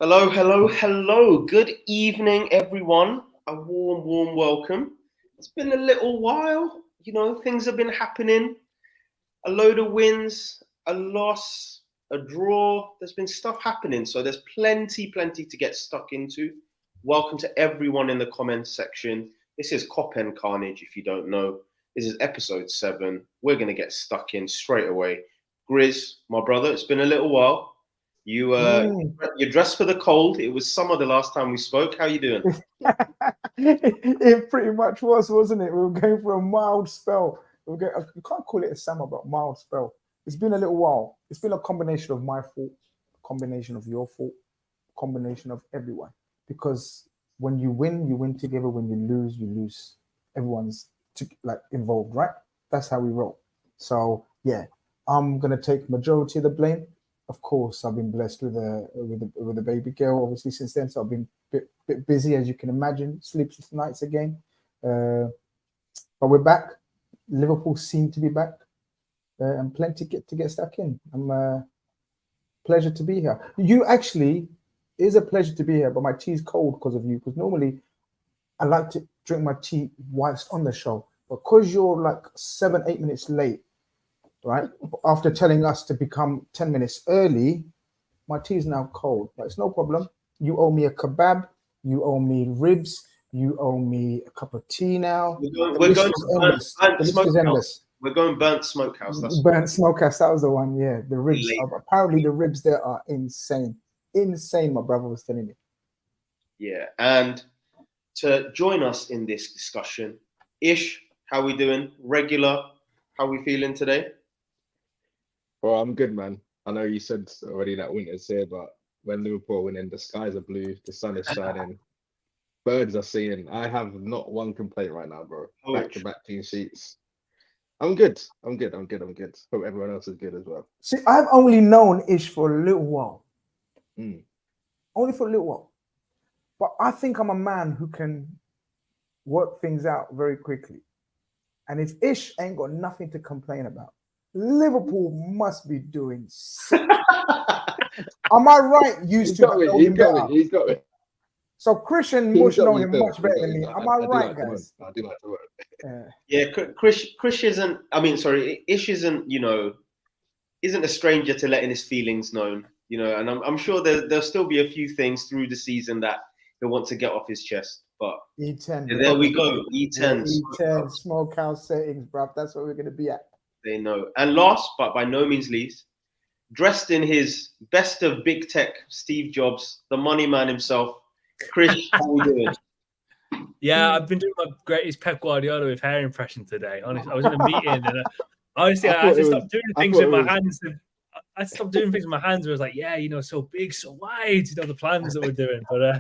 Hello, hello, hello. Good evening, everyone. A warm welcome. It's been a little while. Things have been happening. A load of wins, a loss, a draw. There's been stuff happening. So there's plenty to get stuck into. Welcome to everyone in the comments section. This is KopEnd Khanage, if you don't know. This is episode 7. We're going to get stuck in straight away. Grizz, my brother, it's been a little while. You're dressed for the cold. It was summer the last time we spoke. How you doing? It pretty much was, wasn't it? We were going for a mild spell. You can't call it a summer, but mild spell. It's been a little while. It's been a combination of my fault, a combination of your fault, a combination of everyone. Because when you win together. When you lose. Everyone's involved, right? That's how we roll. So yeah, I'm gonna take majority of the blame. Of course, I've been blessed with a baby girl, obviously, since then. So I've been a bit busy, as you can imagine, sleepless nights again. But we're back. Liverpool seem to be back, and plenty to get stuck in. Pleasure to be here. It is a pleasure to be here, but my tea's cold because of you. Because normally, I like to drink my tea whilst on the show, but because you're like 7-8 minutes late, right? After telling us to become 10 minutes early, my tea is now cold. But it's no problem. You owe me a kebab. You owe me ribs. You owe me a cup of tea now. We're going smokehouse. We're going burnt smokehouse. Burnt smokehouse. That was the one. Yeah, the ribs. Apparently, the ribs there are insane. Insane. My brother was telling me. Yeah, and to join us in this discussion, Ish, how we doing? Regular, how we feeling today? Well, I'm good, man. I know you said already that winter's here, but when Liverpool are winning, the skies are blue, the sun is shining, birds are singing. I have not one complaint right now, bro. Back-to-back clean sheets. I'm good. Hope everyone else is good as well. See, I've only known Ish for a little while. Only for a little while. But I think I'm a man who can work things out very quickly. And if Ish ain't got nothing to complain about, Liverpool must be doing sick. Am I right? He's got it. So Christian Mush know him much better than me. Am I right, guys? I do like to work. Yeah, Chris isn't. Ish isn't. Isn't a stranger to letting his feelings known. And I'm sure there'll still be a few things through the season that he'll want to get off his chest. But E10. There we go. E10. E10 smokehouse settings, bro. That's what we're gonna be at. They know. And last, but by no means least, dressed in his best of big tech, Steve Jobs, the money man himself, Chris, how are we doing? Yeah, I've been doing my greatest Pep Guardiola with hair impression today. Honestly, I was in a meeting and honestly, I had to stop doing things with my hands. I stopped doing things with my hands where I was like, yeah, so big, so wide, the plans that we're doing. But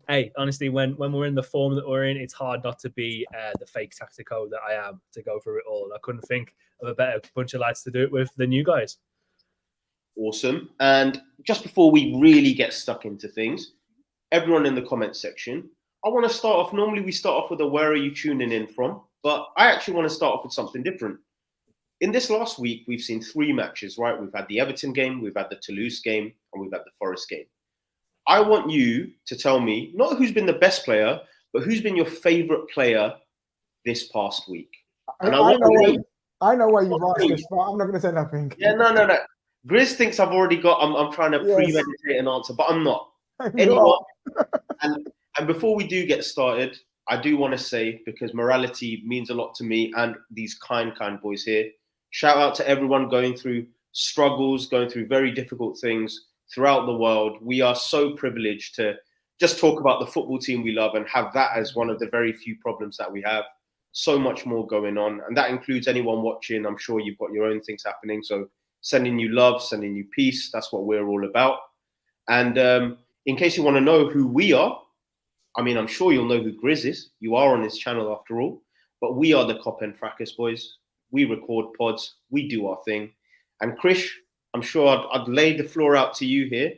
hey, honestly, when we're in the form that we're in, it's hard not to be the fake tactico that I am to go through it all. I couldn't think of a better bunch of lads to do it with than you guys. Awesome. And just before we really get stuck into things, everyone in the comments section, I want to start off. Normally we start off with a where are you tuning in from? But I actually want to start off with something different. In this last week, we've seen 3 matches, right? We've had the Everton game, we've had the Toulouse game, and we've had the Forest game. I want you to tell me, not who's been the best player, but who's been your favourite player this past week. I know why you've asked this, but I'm not going to say nothing. Yeah, no. Grizz thinks I've already got, I'm trying to premeditate an answer, but I'm not. Anyone, and before we do get started, I do want to say, because morality means a lot to me and these kind boys here, shout out to everyone going through struggles, going through very difficult things throughout the world. We are so privileged to just talk about the football team we love and have that as one of the very few problems that we have. So much more going on. And that includes anyone watching. I'm sure you've got your own things happening. So sending you love, sending you peace. That's what we're all about. And in case you want to know who we are, I'm sure you'll know who Grizz is. You are on this channel after all. But we are the KopEndFracas boys. We record pods. We do our thing. And Chris, I'm sure I'd lay the floor out to you here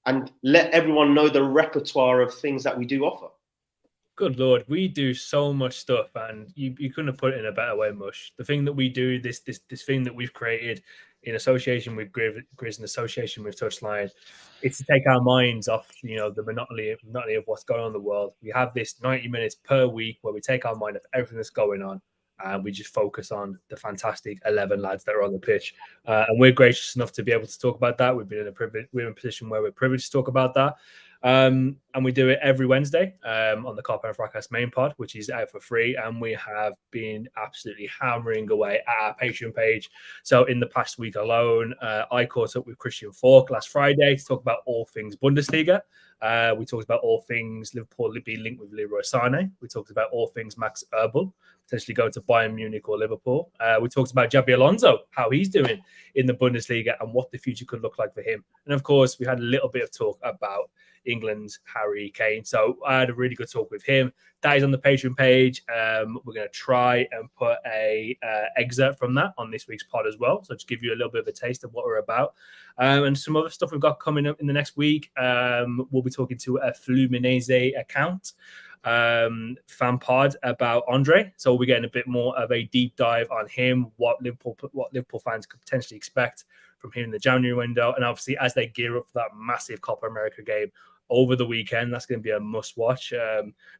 and let everyone know the repertoire of things that we do offer. Good Lord, we do so much stuff, and you couldn't have put it in a better way, Mush. The thing that we do, this thing that we've created, in association with Grizz, in association with Touchline, it's to take our minds off, the monotony of what's going on in the world. We have this 90 minutes per week where we take our mind off everything that's going on, and we just focus on the fantastic 11 lads that are on the pitch. And we're gracious enough to be able to talk about that. We're in a position where we're privileged to talk about that. And we do it every Wednesday on the KopEndFracas main pod, which is out for free. And we have been absolutely hammering away at our Patreon page. So in the past week alone, I caught up with Christian Falk last Friday to talk about all things Bundesliga. We talked about all things Liverpool being linked with Leroy Sané. We talked about all things Max Erbel, potentially going to Bayern Munich or Liverpool. We talked about Xabi Alonso, how he's doing in the Bundesliga and what the future could look like for him. And of course, we had a little bit of talk about England's Harry Kane. So I had a really good talk with him. That is on the Patreon page. We're going to try and put a excerpt from that on this week's pod as well. So just give you a little bit of a taste of what we're about. And some other stuff we've got coming up in the next week. We'll be talking to a Fluminense account fan pod about Andre. So we'll be getting a bit more of a deep dive on him, what Liverpool fans could potentially expect from him in the January window. And obviously, as they gear up for that massive Copa America game over the weekend, that's going to be a must watch.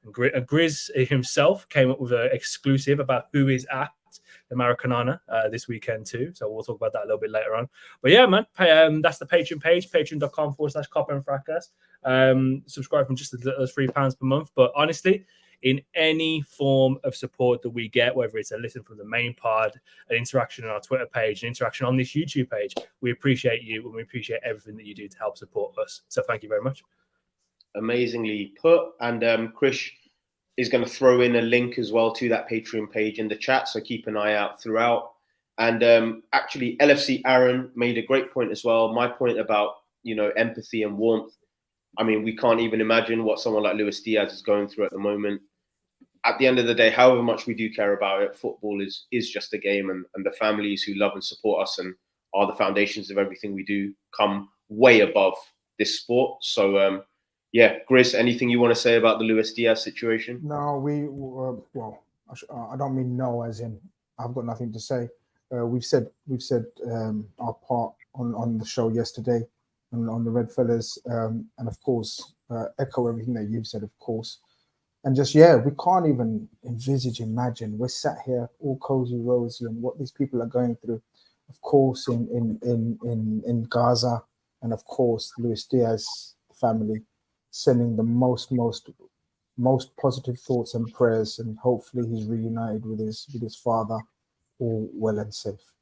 Grizz himself came up with an exclusive about who is at the Maracanã this weekend too. So we'll talk about that a little bit later on. But yeah, man, that's the Patreon page, patreon.com/KopEndFracas. Subscribe from just as £3 per month. But honestly, in any form of support that we get, whether it's a listen from the main pod, an interaction on our Twitter page, an interaction on this YouTube page, we appreciate you and we appreciate everything that you do to help support us. So thank you very much. Amazingly put. And Chris is going to throw in a link as well to that Patreon page in the chat. So keep an eye out throughout. And actually, LFC Aaron made a great point as well. My point about, empathy and warmth. I mean, we can't even imagine what someone like Luis Diaz is going through at the moment. At the end of the day, however much we do care about it, football is just a game, and the families who love and support us and are the foundations of everything we do come way above this sport. So, Grizz, anything you want to say about the Luis Diaz situation? No, I don't mean no as in I've got nothing to say. We've said our part on the show yesterday on the Red Fellas, and of course echo everything that you've said, of course. And just, we can't even imagine. We're sat here all cozy, rosy, and what these people are going through, of course, in Gaza, and of course, Luis Diaz family sending the most positive thoughts and prayers, and hopefully he's reunited with his father, all well and safe.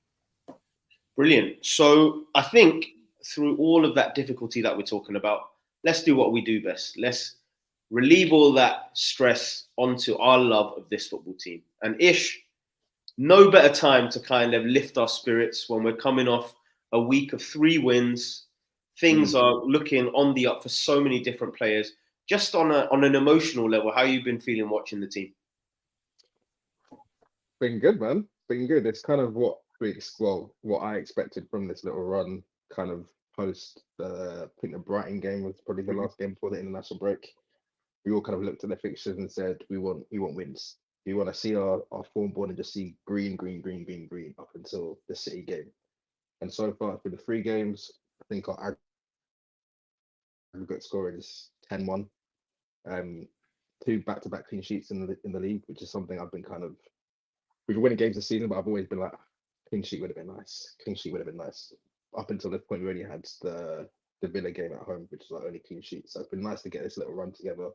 Brilliant. So I think through all of that difficulty that we're talking about, let's do what we do best. Let's relieve all that stress onto our love of this football team. And Ish, no better time to kind of lift our spirits when we're coming off a week of 3 wins. Things are looking on the up for so many different players. Just on an emotional level, how you been feeling watching the team? Been good, man. Been good. It's kind of what I expected from this little run, kind of post I think the Brighton game was probably the last game before the international break. We all kind of looked at the fixtures and said we want wins. We want to see our form board and just see green up until the City game. And so far for the 3 games, I think our aggregate score is 10-1. 2 back-to-back clean sheets in the league, which is something I've been we've been winning games this season, but I've always been like, clean sheet would have been nice. Clean sheet would have been nice. Up until this point, we only had the Villa game at home, which is our only clean sheet. So it's been nice to get this little run together.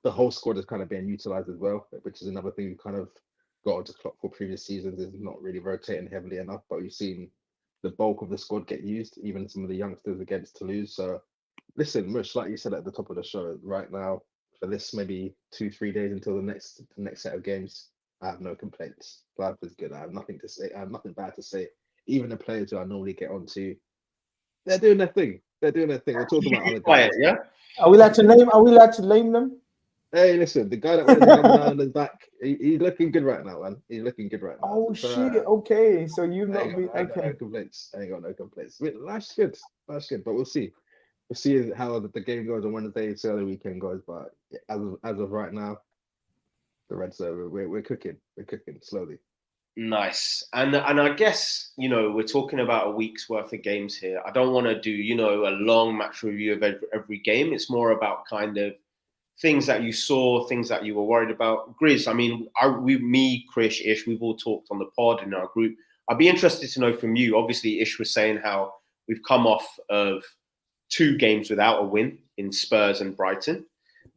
The whole squad is kind of being utilised as well, which is another thing we kind of got onto clock for previous seasons, is not really rotating heavily enough, but we've seen the bulk of the squad get used, even some of the youngsters against Toulouse. So listen, Mush, like you said at the top of the show, right now, for this maybe 2-3 days until the next set of games, I have no complaints. Life is good. I have nothing to say. I have nothing bad to say. Even the players who I normally get onto, they're doing their thing. They're doing their thing. We're talking about other guys. Yeah. Are we allowed to name them? Hey, listen, the guy that wears the number 9 on his back, he's looking good right now, man. He's looking good right now. Oh, shit. Okay. So you've not been... I ain't got no complaints. I ain't got no complaints. Life's good. Life's good. But we'll see. We'll see how the game goes on Wednesday, see how the weekend goes. But as of right now, the Reds are we're cooking. We're cooking slowly. Nice. And I guess, we're talking about a week's worth of games here. I don't want to do, a long match review of every game. It's more about kind of things that you saw, things that you were worried about. Grizz, I mean, me, Krish, Ish, we've all talked on the pod in our group. I'd be interested to know from you. Obviously, Ish was saying how we've come off of 2 games without a win in Spurs and Brighton.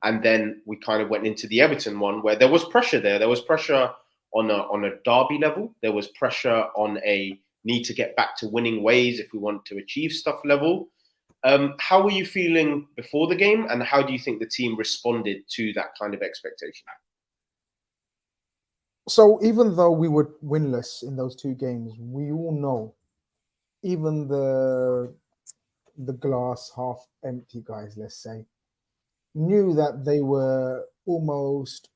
And then we kind of went into the Everton one where there was pressure there. There was pressure on a derby level. There was pressure on a need to get back to winning ways if we want to achieve stuff level. How were you feeling before the game, and how do you think the team responded to that kind of expectation? So even though we were winless in those 2 games, we all know, even the glass half empty guys, let's say, knew that they were almost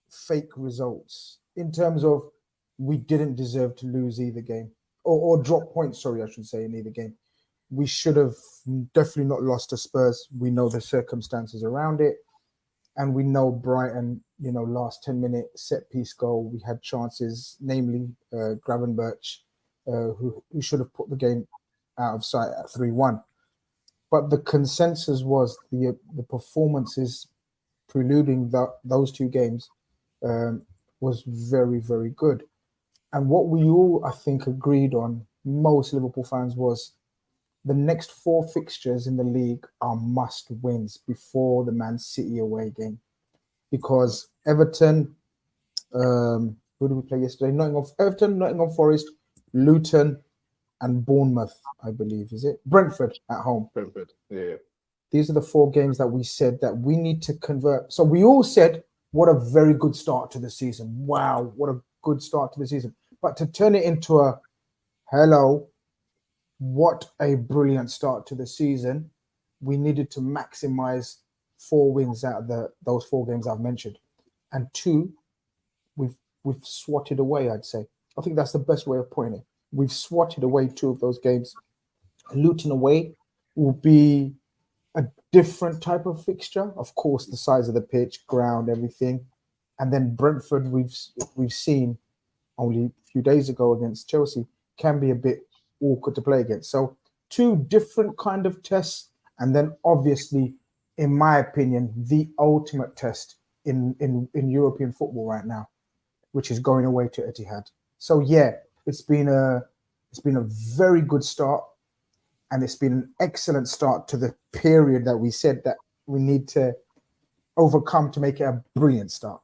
fake results in terms of we didn't deserve to lose either game or drop points, sorry, I should say, in either game. We should have definitely not lost to Spurs. We know the circumstances around it. And we know Brighton, last 10-minute set piece goal, we had chances, namely Gravenberch, who should have put the game out of sight at 3-1. But the consensus was the performances preluding those 2 games was very, very good. And what we all, I think, agreed on, most Liverpool fans, was the next 4 fixtures in the league are must wins before the Man City away game. Because Everton, who did we play yesterday? Everton, Nottingham Forest, Luton, and Bournemouth, I believe. Is it? Brentford at home. Brentford, yeah. These are the 4 games that we said that we need to convert. So we all said, what a very good start to the season. Wow, what a good start to the season. But to turn it into a, hello, what a brilliant start to the season, we needed to maximize 4 wins out of those 4 games I've mentioned. And 2, we've swatted away, I'd say. I think that's the best way of putting it. We've swatted away 2 of those games. Luton away will be a different type of fixture. Of course, the size of the pitch, ground, everything. And then Brentford, we've seen only a few days ago against Chelsea, can be a bit awkward to play against. So 2 different kind of tests. And then obviously, in my opinion, the ultimate test in European football right now, which is going away to Etihad. So yeah, it's been a very good start, and it's been an excellent start to the period that we said that we need to overcome to make it a brilliant start.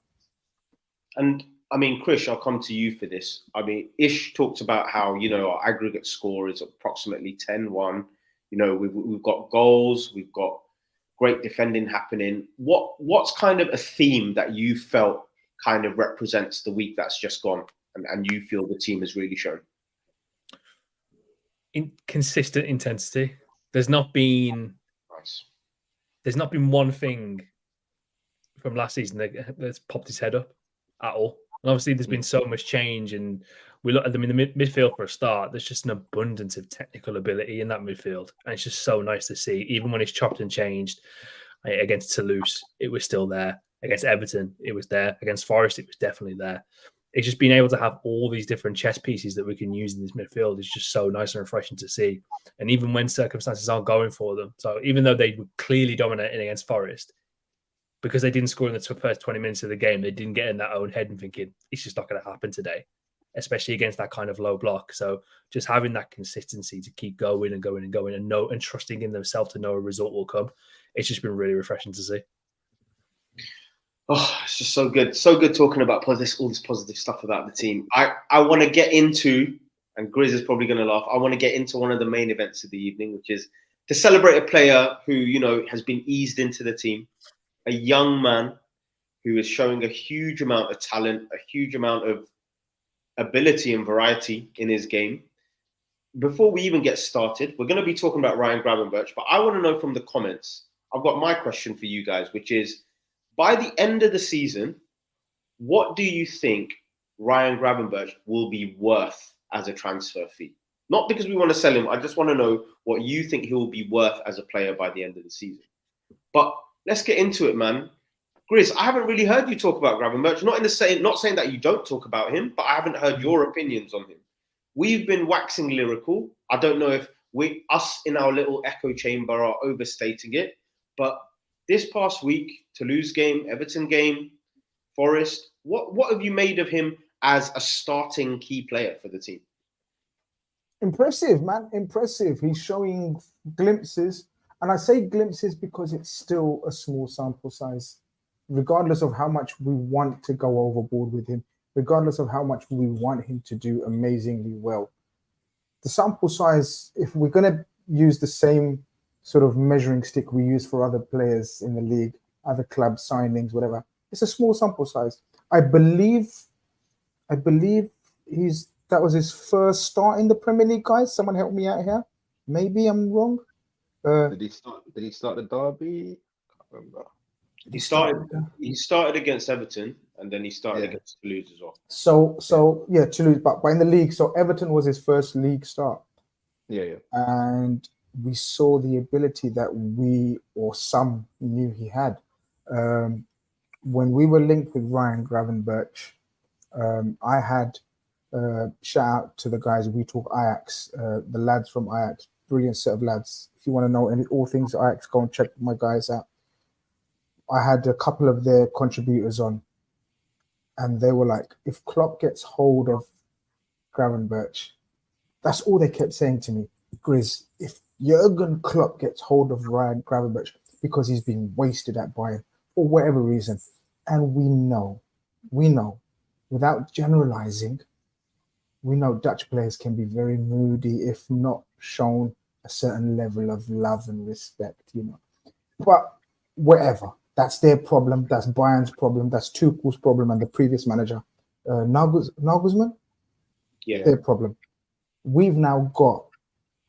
And I mean, Krish, I'll come to you for this. I mean, Ish talked about how, our aggregate score is approximately 10-1. We've got goals, we've got great defending happening. What's kind of a theme that you felt kind of represents the week that's just gone, and you feel the team has really shown? Consistent intensity. There's not been one thing from last season that's popped his head up at all. And obviously, there's been so much change, and we look at them in the midfield for a start. There's just an abundance of technical ability in that midfield, and it's just so nice to see. Even when it's chopped and changed, against Toulouse, it was still there. Against Everton, it was there. Against Forest, it was definitely there. It's just being able to have all these different chess pieces that we can use in this midfield is just so nice and refreshing to see. And even when circumstances aren't going for them, so even though they were clearly dominating against Forest, because they didn't score in the first 20 minutes of the game, they didn't get in their own head and thinking, it's just not going to happen today, especially against that kind of low block. So just having that consistency to keep going and going and going and trusting in themselves to know a result will come, it's just been really refreshing to see. Oh, it's just so good. So good talking about all this positive stuff about the team. I want to get into, and Grizz is probably going to laugh, I want to get into one of the main events of the evening, which is to celebrate a player who, has been eased into the team, a young man who is showing a huge amount of talent, a huge amount of ability and variety in his game. Before we even get started, we're going to be talking about Ryan Gravenberch, but I want to know from the comments, I've got my question for you guys, which is, by the end of the season, what do you think Ryan Gravenberch will be worth as a transfer fee? Not because we want to sell him. I just want to know what you think he will be worth as a player by the end of the season. But let's get into it, man. Grizz, I haven't really heard you talk about Gravenberch. Not saying that you don't talk about him, but I haven't heard your opinions on him. We've been waxing lyrical. I don't know if us in our little echo chamber are overstating it, but this past week, Toulouse game, Everton game, Forest, what have you made of him as a starting key player for the team? Impressive, man. Impressive. He's showing glimpses. And I say glimpses because it's still a small sample size. Regardless of how much we want to go overboard with him, regardless of how much we want him to do amazingly well. The sample size, if we're going to use the same sort of measuring stick we use for other players in the league, other club signings, whatever, it's a small sample size. I believe that was his first start in the Premier League, guys. Someone help me out here. Maybe I'm wrong. Did he start the derby? I can't remember. He started against Everton, and then he started against Toulouse as well. So yeah, Toulouse, but in the league. So Everton was his first league start. Yeah. And we saw the ability that we, or some, knew he had. When we were linked with Ryan Gravenberch, I had shout out to the guys. We talk Ajax, the lads from Ajax, brilliant set of lads. If you want to know all things Ajax, go and check my guys out. I had a couple of their contributors on, and they were like, if Klopp gets hold of Gravenberch, that's all they kept saying to me. Grizz, if Jurgen Klopp gets hold of Ryan Gravenberch because he's been wasted at Bayern for whatever reason, and we know, without generalizing, we know Dutch players can be very moody if not shown a certain level of love and respect, But whatever. That's their problem. That's Bayern's problem. That's Tuchel's problem and the previous manager, Nagelsmann. Yeah, their problem. We've now got,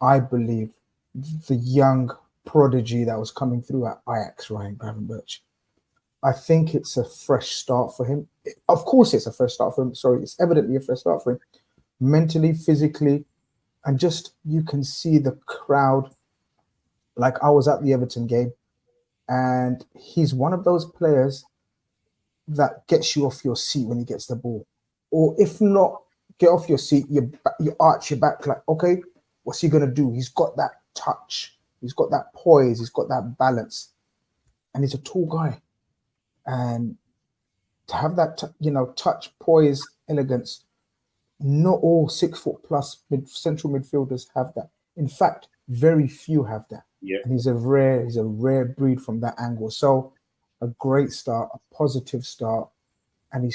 I believe, the young prodigy that was coming through at Ajax, Ryan Gravenberch. I think it's a fresh start for him. Of course, it's a fresh start for him. Sorry, it's evidently a fresh start for him, mentally, physically, and just you can see the crowd. Like I was at the Everton game. And he's one of those players that gets you off your seat when he gets the ball. Or if not, get off your seat, you arch your back like, okay, what's he going to do? He's got that touch. He's got that poise. He's got that balance. And he's a tall guy. And to have that, touch, poise, elegance, not all 6 foot plus central midfielders have that. In fact, very few have that. Yeah. And he's a rare breed from that angle. So a great start, a positive start. And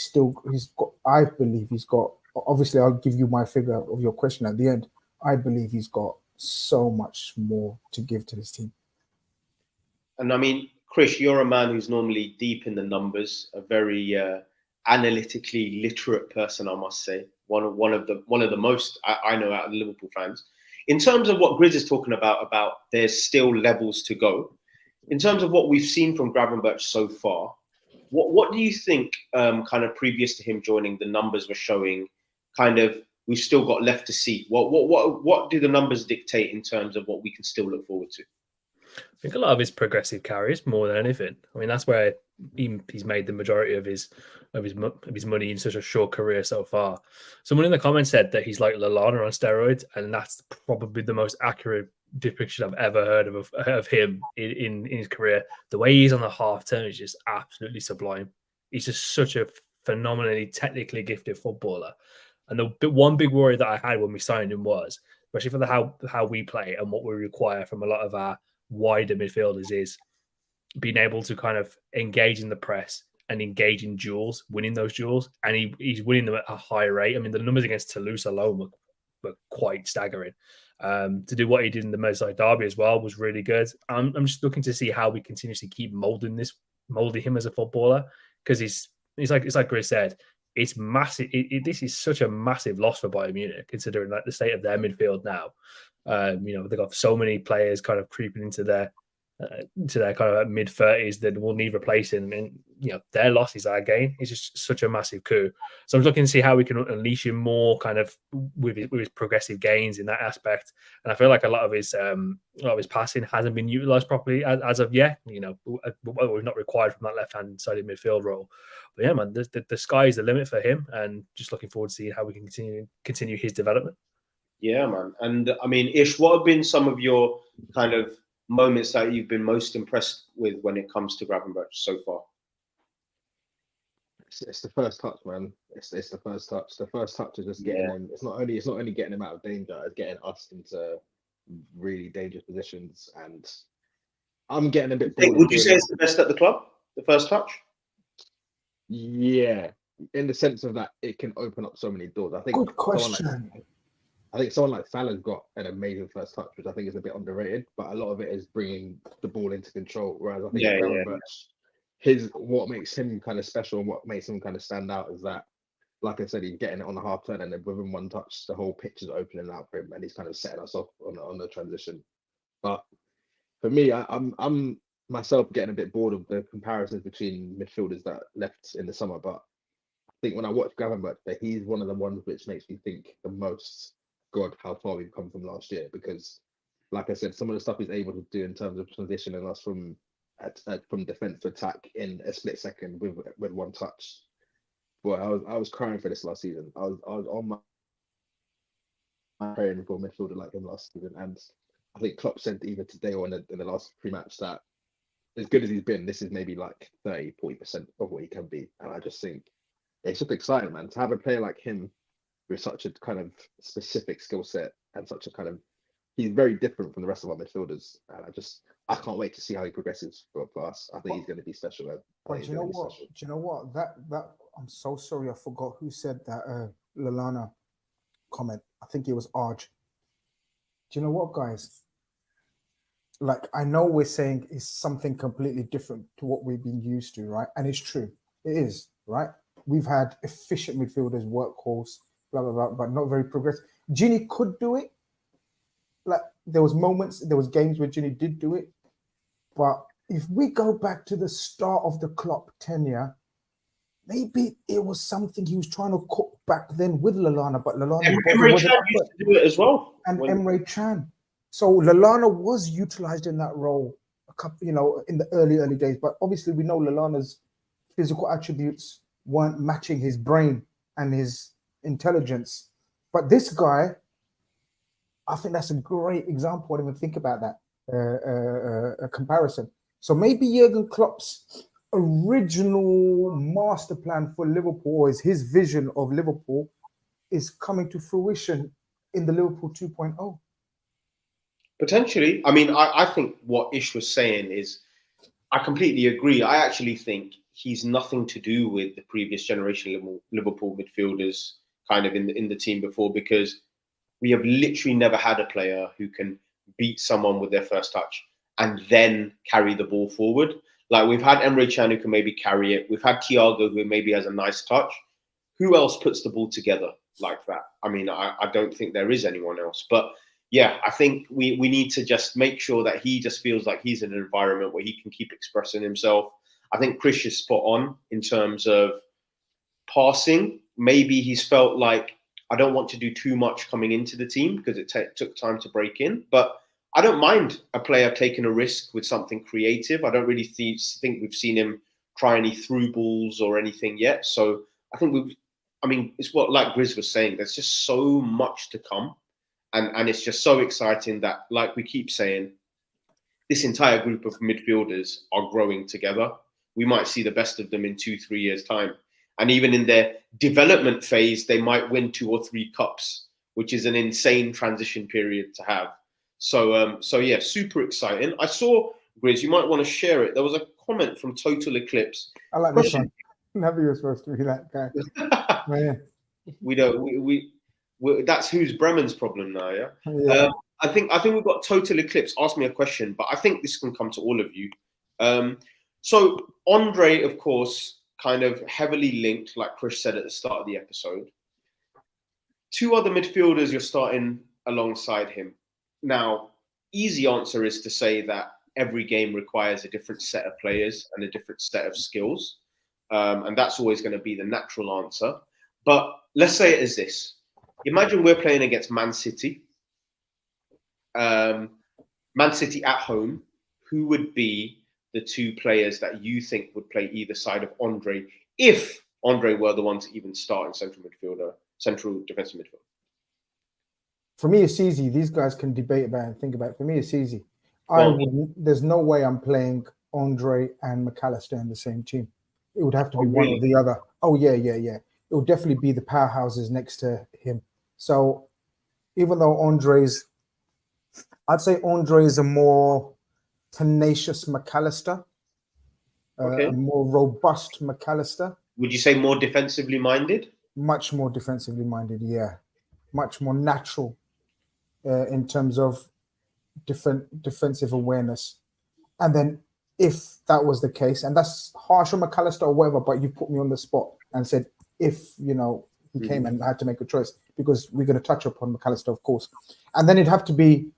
I believe he's got, obviously I'll give you my figure of your question at the end. I believe he's got so much more to give to this team. And I mean, Chris, you're a man who's normally deep in the numbers, a very analytically literate person, I must say. One of the most I know out of the Liverpool fans. In terms of what Grizz is talking about there's still levels to go. In terms of what we've seen from Gravenberch so far, what do you think, kind of previous to him joining, the numbers were showing? Kind of, we've still got left to see. What do the numbers dictate in terms of what we can still look forward to? I think a lot of his progressive carries more than anything. I mean, that's where he's made the majority of his money in such a short career so far. Someone in the comments said that he's like Lallana on steroids, and that's probably the most accurate depiction I've ever heard of him in his career. The way he's on the half turn is just absolutely sublime. He's just such a phenomenally technically gifted footballer. And the one big worry that I had when we signed him was, especially for how we play and what we require from a lot of our wider midfielders, is being able to kind of engage in the press and engage in duels, winning those duels. And he's winning them at a high rate. I mean, the numbers against Toulouse alone were quite staggering. To do what he did in the Merseyside derby as well was really good. I'm just looking to see how we continuously keep molding him as a footballer, because it's like Chris said, it's massive. This is such a massive loss for Bayern Munich, considering like the state of their midfield now. They've got so many players kind of creeping into their to their kind of mid-30s that will need replacing, and their loss is our gain. It's just such a massive coup. So I'm looking to see how we can unleash him more, kind of with his progressive gains in that aspect. And I feel like a lot of his passing hasn't been utilised properly as of yet. We've not required from that left-hand sided midfield role. But yeah, man, the sky is the limit for him, and just looking forward to seeing how we can continue his development. Yeah, man. And I mean, Ish, what have been some of your kind of moments that you've been most impressed with when it comes to Gravenberch so far? It's the first touch, man. It's the first touch. The first touch is just getting him. It's not only getting him out of danger. It's getting us into really dangerous positions. And I'm getting a bit bored. Would you say it's the best at the club? The first touch? Yeah, in the sense of that, it can open up so many doors. I think. Good question. I think someone like Salah's got an amazing first touch, which I think is a bit underrated, but a lot of it is bringing the ball into control. Whereas I think Gravenberch, what makes him kind of special and what makes him kind of stand out is that, like I said, he's getting it on the half turn, and then within one touch, the whole pitch is opening out for him, and he's kind of setting us off on the transition. But for me, I'm myself getting a bit bored of the comparisons between midfielders that left in the summer. But I think when I watch Gravenberch, that he's one of the ones which makes me think the most. God, how far we've come from last year, because like I said, some of the stuff he's able to do in terms of transitioning us from defense to attack in a split second with one touch. Boy, I was crying for this last season. I was on my praying for a midfielder like him last season, and I think Klopp said either today or in the last pre-match that as good as he's been, this is maybe like 30-40% of what he can be. And I just think it's just exciting, man, to have a player like him with such a kind of specific skill set and such a kind of, he's very different from the rest of our midfielders. And I can't wait to see how he progresses for us. I think he's going to be special. But do you know what? Do you know what? That I'm so sorry, I forgot who said that Lallana comment. I think it was Arj. Do you know what, guys? Like, I know we're saying it's something completely different to what we've been used to, right? And it's true. It is, right? We've had efficient midfielders, workhorse, blah, blah, blah, but not very progressive. Gini could do it. Like, there was games where Gini did do it. But if we go back to the start of the Klopp tenure, maybe it was something he was trying to cook back then with Lallana, but Lallana Emre Can used to do it as well. And Emre Can. So Lallana was utilized in that role, in the early days. But obviously, we know Lallana's physical attributes weren't matching his brain and his intelligence. But this guy, I think that's a great example. I didn't even think about that a comparison. So maybe Jurgen Klopp's original master plan for Liverpool, or is his vision of Liverpool, is coming to fruition in the Liverpool 2.0. Potentially. I mean, I think what Ish was saying is, I completely agree. I actually think he's nothing to do with the previous generation Liverpool midfielders kind of in the team before, because we have literally never had a player who can beat someone with their first touch and then carry the ball forward. Like, we've had Emre Can who can maybe carry it. We've had Thiago who maybe has a nice touch. Who else puts the ball together like that? I mean, I don't think there is anyone else. But yeah, I think we need to just make sure that he just feels like he's in an environment where he can keep expressing himself. I think Chris is spot on in terms of passing. Maybe he's felt like, I don't want to do too much coming into the team because it took time to break in. But I don't mind a player taking a risk with something creative. I don't really think we've seen him try any through balls or anything yet. So I think it's what, like Grizz was saying, there's just so much to come. And it's just so exciting that, like we keep saying, this entire group of midfielders are growing together. We might see the best of them in 2-3 years' time. And even in their development phase, they might win 2 or 3 cups, which is an insane transition period to have. So yeah, super exciting. I saw, Grizz, you might want to share it. There was a comment from Total Eclipse. I like this one. Never you're supposed to be that guy. Man. That's who's Bremen's problem now, yeah? I think we've got Total Eclipse ask me a question, but I think this can come to all of you. So Andre, of course, kind of heavily linked, like Chris said at the start of the episode. 2 other midfielders you're starting alongside him. Now, easy answer is to say that every game requires a different set of players and a different set of skills. And that's always going to be the natural answer. But let's say it is this. Imagine we're playing against Man City. Man City at home. Who would be the two players that you think would play either side of Andre if Andre were the one to even start in central defensive midfield? For me, it's easy. These guys can debate about it and think about it. For me, it's easy. There's no way I'm playing Andre and MacAllister in the same team. It would have to be one or the other. Oh, yeah. It would definitely be the powerhouses next to him. So even though I'd say Andre is a more tenacious MacAllister, a more robust MacAllister. Would you say more defensively minded? Much more defensively minded, yeah. Much more natural in terms of defensive awareness. And then if that was the case, and that's harsh on MacAllister or whatever, but you put me on the spot and said, if, he came and had to make a choice, because we're going to touch upon MacAllister, of course. And then it'd have to be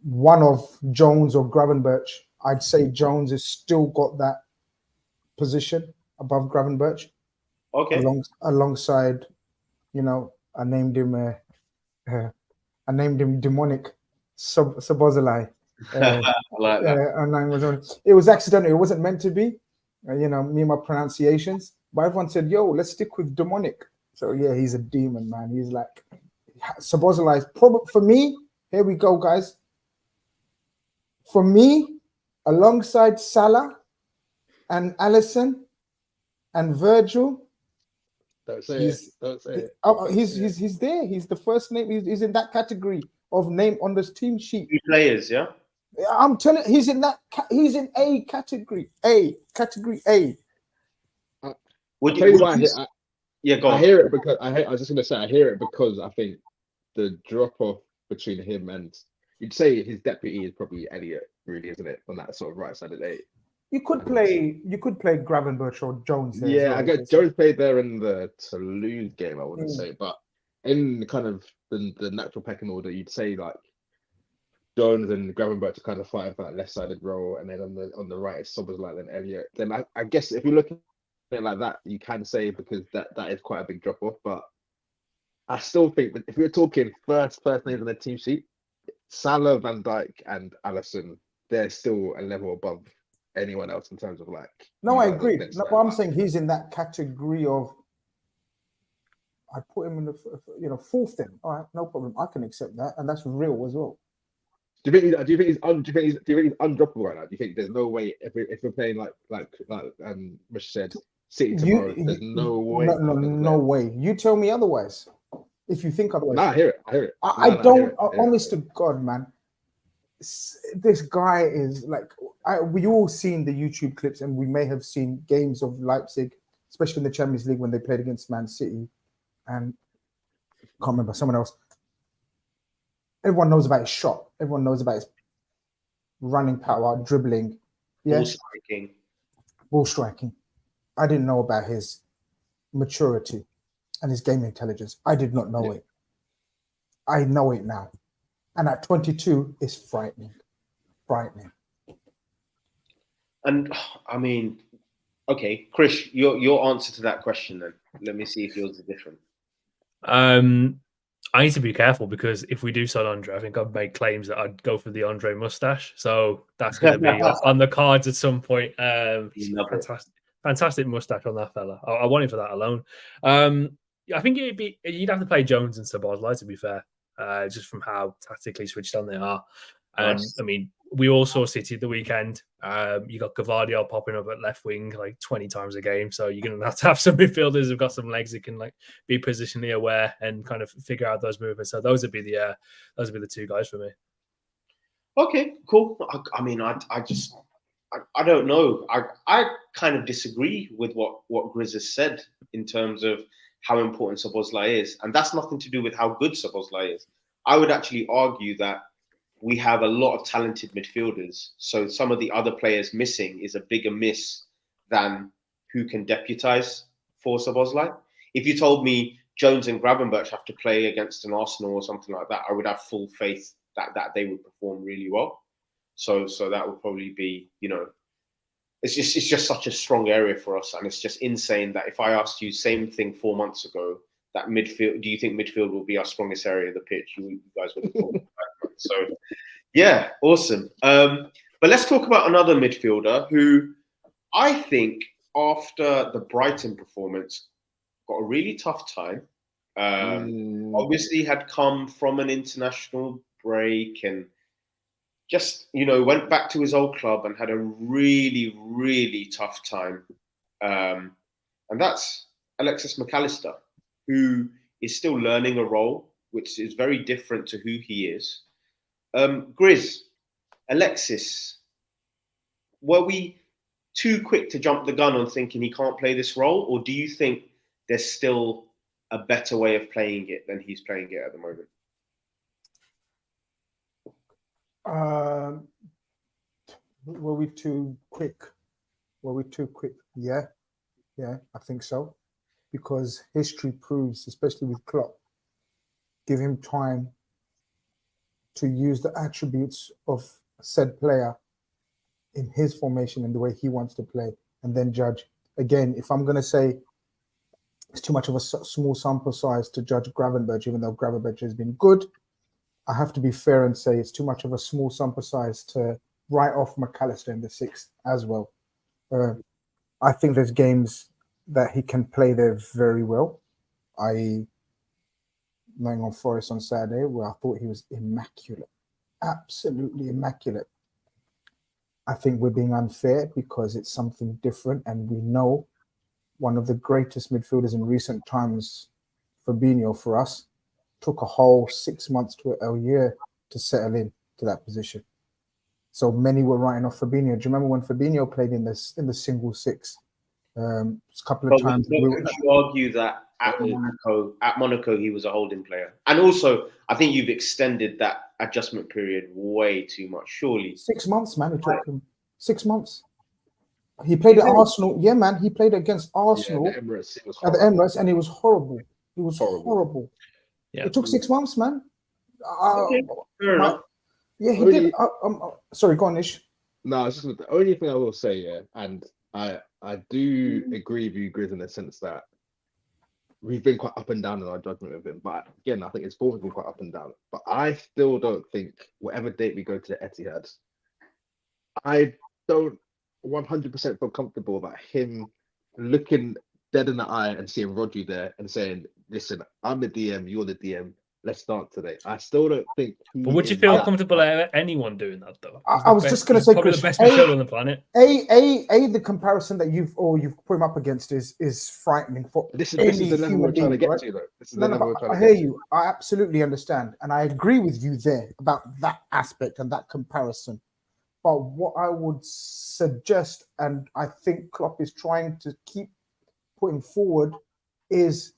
one of Jones or Gravenberch. I'd say Jones has still got that position above Gravenberch. Okay. Alongside, I named him Demonic Szoboszlai. I like that. It was accidental. It wasn't meant to be. Me and my pronunciations. But everyone said, "Yo, let's stick with Demonic." So yeah, he's a demon, man. He's like Szoboszlai is probably for me. Here we go, guys. For me, alongside Salah and Alisson and Virgil. Don't say it. Don't say it. He's there. He's the first name. He's in that category of name on this team sheet. 2 players, yeah. I'm telling you, he's in that. He's in A category. Category A. Would you? Go on. I hear it because I was just gonna say I hear it because I think the drop off between him and you'd say his deputy is probably Elliot, really, isn't it? On that sort of right side of the 8. You could play Gravenberch or Jones there. Yeah, I guess Jones played there in the Toulouse game, I wouldn't say, but in kind of the natural pecking order, you'd say like Jones and Gravenberch are kind of fighting for that left-sided role, and then on the right it's Szoboszlai and Elliot. Then I guess if you look at it like that, you can say because that is quite a big drop off. But I still think that if you're talking first names on the team sheet, Salah, Van Dijk, and Alisson, they're still a level above anyone else in terms of like. No, I agree. No, but I'm saying he's in that category of. I put him in the fourth then. All right, no problem. I can accept that, and that's real as well. Do you think he's undroppable right now? Do you think there's no way if we're playing like Rich said, City tomorrow, there's no way. No way. You tell me otherwise. If you think otherwise. No, I hear it. I don't. Honest to God, man. This guy is like. We all seen the YouTube clips, and we may have seen games of Leipzig, especially in the Champions League when they played against Man City, and I can't remember someone else. Everyone knows about his shot. Everyone knows about his running power, dribbling, ball striking. I didn't know about his maturity and his game intelligence. I did not know it. I know it now. And at 22, it's frightening. And I mean, okay, Chris, your answer to that question then. Let me see if yours is different. I need to be careful because if we do sell Andre, I think I've made claims that I'd go for the Andre mustache. So that's going to be on the cards at some point. Fantastic mustache on that fella. I want him for that alone. I think you'd have to play Jones and Szoboszlai, to be fair, just from how tactically switched on they are. And I mean, we all saw City at the weekend. You got Gvardiol popping up at left wing like 20 times a game. So you're going to have some midfielders who've got some legs that can like be positionally aware and kind of figure out those movements. So those would be the 2 guys for me. Okay, cool. I mean, I don't know. I kind of disagree with what Grizz has said in terms of how important Szoboszlai is. And that's nothing to do with how good Szoboszlai is. I would actually argue that we have a lot of talented midfielders. So some of the other players missing is a bigger miss than who can deputize for Szoboszlai. If you told me Jones and Gravenberch have to play against an Arsenal or something like that, I would have full faith that they would perform really well. So that will probably be, it's just such a strong area for us, and it's just insane that if I asked you same thing 4 months ago, that midfield, do you think midfield will be our strongest area of the pitch? You guys would have thought that. So yeah, awesome. But let's talk about another midfielder who I think after the Brighton performance got a really tough time. Obviously had come from an international break and just, went back to his old club and had a really, really tough time. And that's Alexis Mac Allister, who is still learning a role, which is very different to who he is. Grizz, Alexis, were we too quick to jump the gun on thinking he can't play this role? Or do you think there's still a better way of playing it than he's playing it at the moment? Were we too quick? Yeah, I think so. Because history proves, especially with Klopp, give him time to use the attributes of said player in his formation and the way he wants to play, and then judge. Again, if I'm going to say it's too much of a small sample size to judge Gravenberch, even though Gravenberch has been good, I have to be fair and say it's too much of a small sample size to write off Mac Allister in the sixth as well. I think there's games that he can play there very well. Nottingham Forest on Saturday, where I thought he was immaculate, absolutely immaculate. I think we're being unfair because it's something different, and we know one of the greatest midfielders in recent times, Fabinho, for us, took a whole 6 months to a year to settle in to that position. So many were writing off Fabinho. Do you remember when Fabinho played in the single six? A couple of times. Could you argue that at Monaco he was a holding player? And also, I think you've extended that adjustment period way too much, surely. 6 months, man. It took him 6 months. He played at Arsenal. Yeah, man. He played against Arsenal at the Emirates, and it was horrible. It was horrible. Yeah. It took 6 months, man. Fair enough. Yeah, he did. Sorry, go on, Ish. No, it's just the only thing I will say, and I do agree with you, Grizz, in the sense that we've been quite up and down in our judgment of him. But again, I think his form has been quite up and down. But I still don't think, whatever date we go to the Etihad, I don't 100% feel comfortable about him looking dead in the eye and seeing Rodri there and saying, listen, I'm the DM, you're the DM. Let's start today. I still don't think. But would you feel comfortable at anyone doing that though? I was just going to say, probably the best midfielder on the planet. The comparison that you've put him up against is frightening for this is the level we're trying to get to, though. This is the level we're trying to get to. I hear you. I absolutely understand, and I agree with you there about that aspect and that comparison. But what I would suggest, and I think Klopp is trying to keep putting forward, is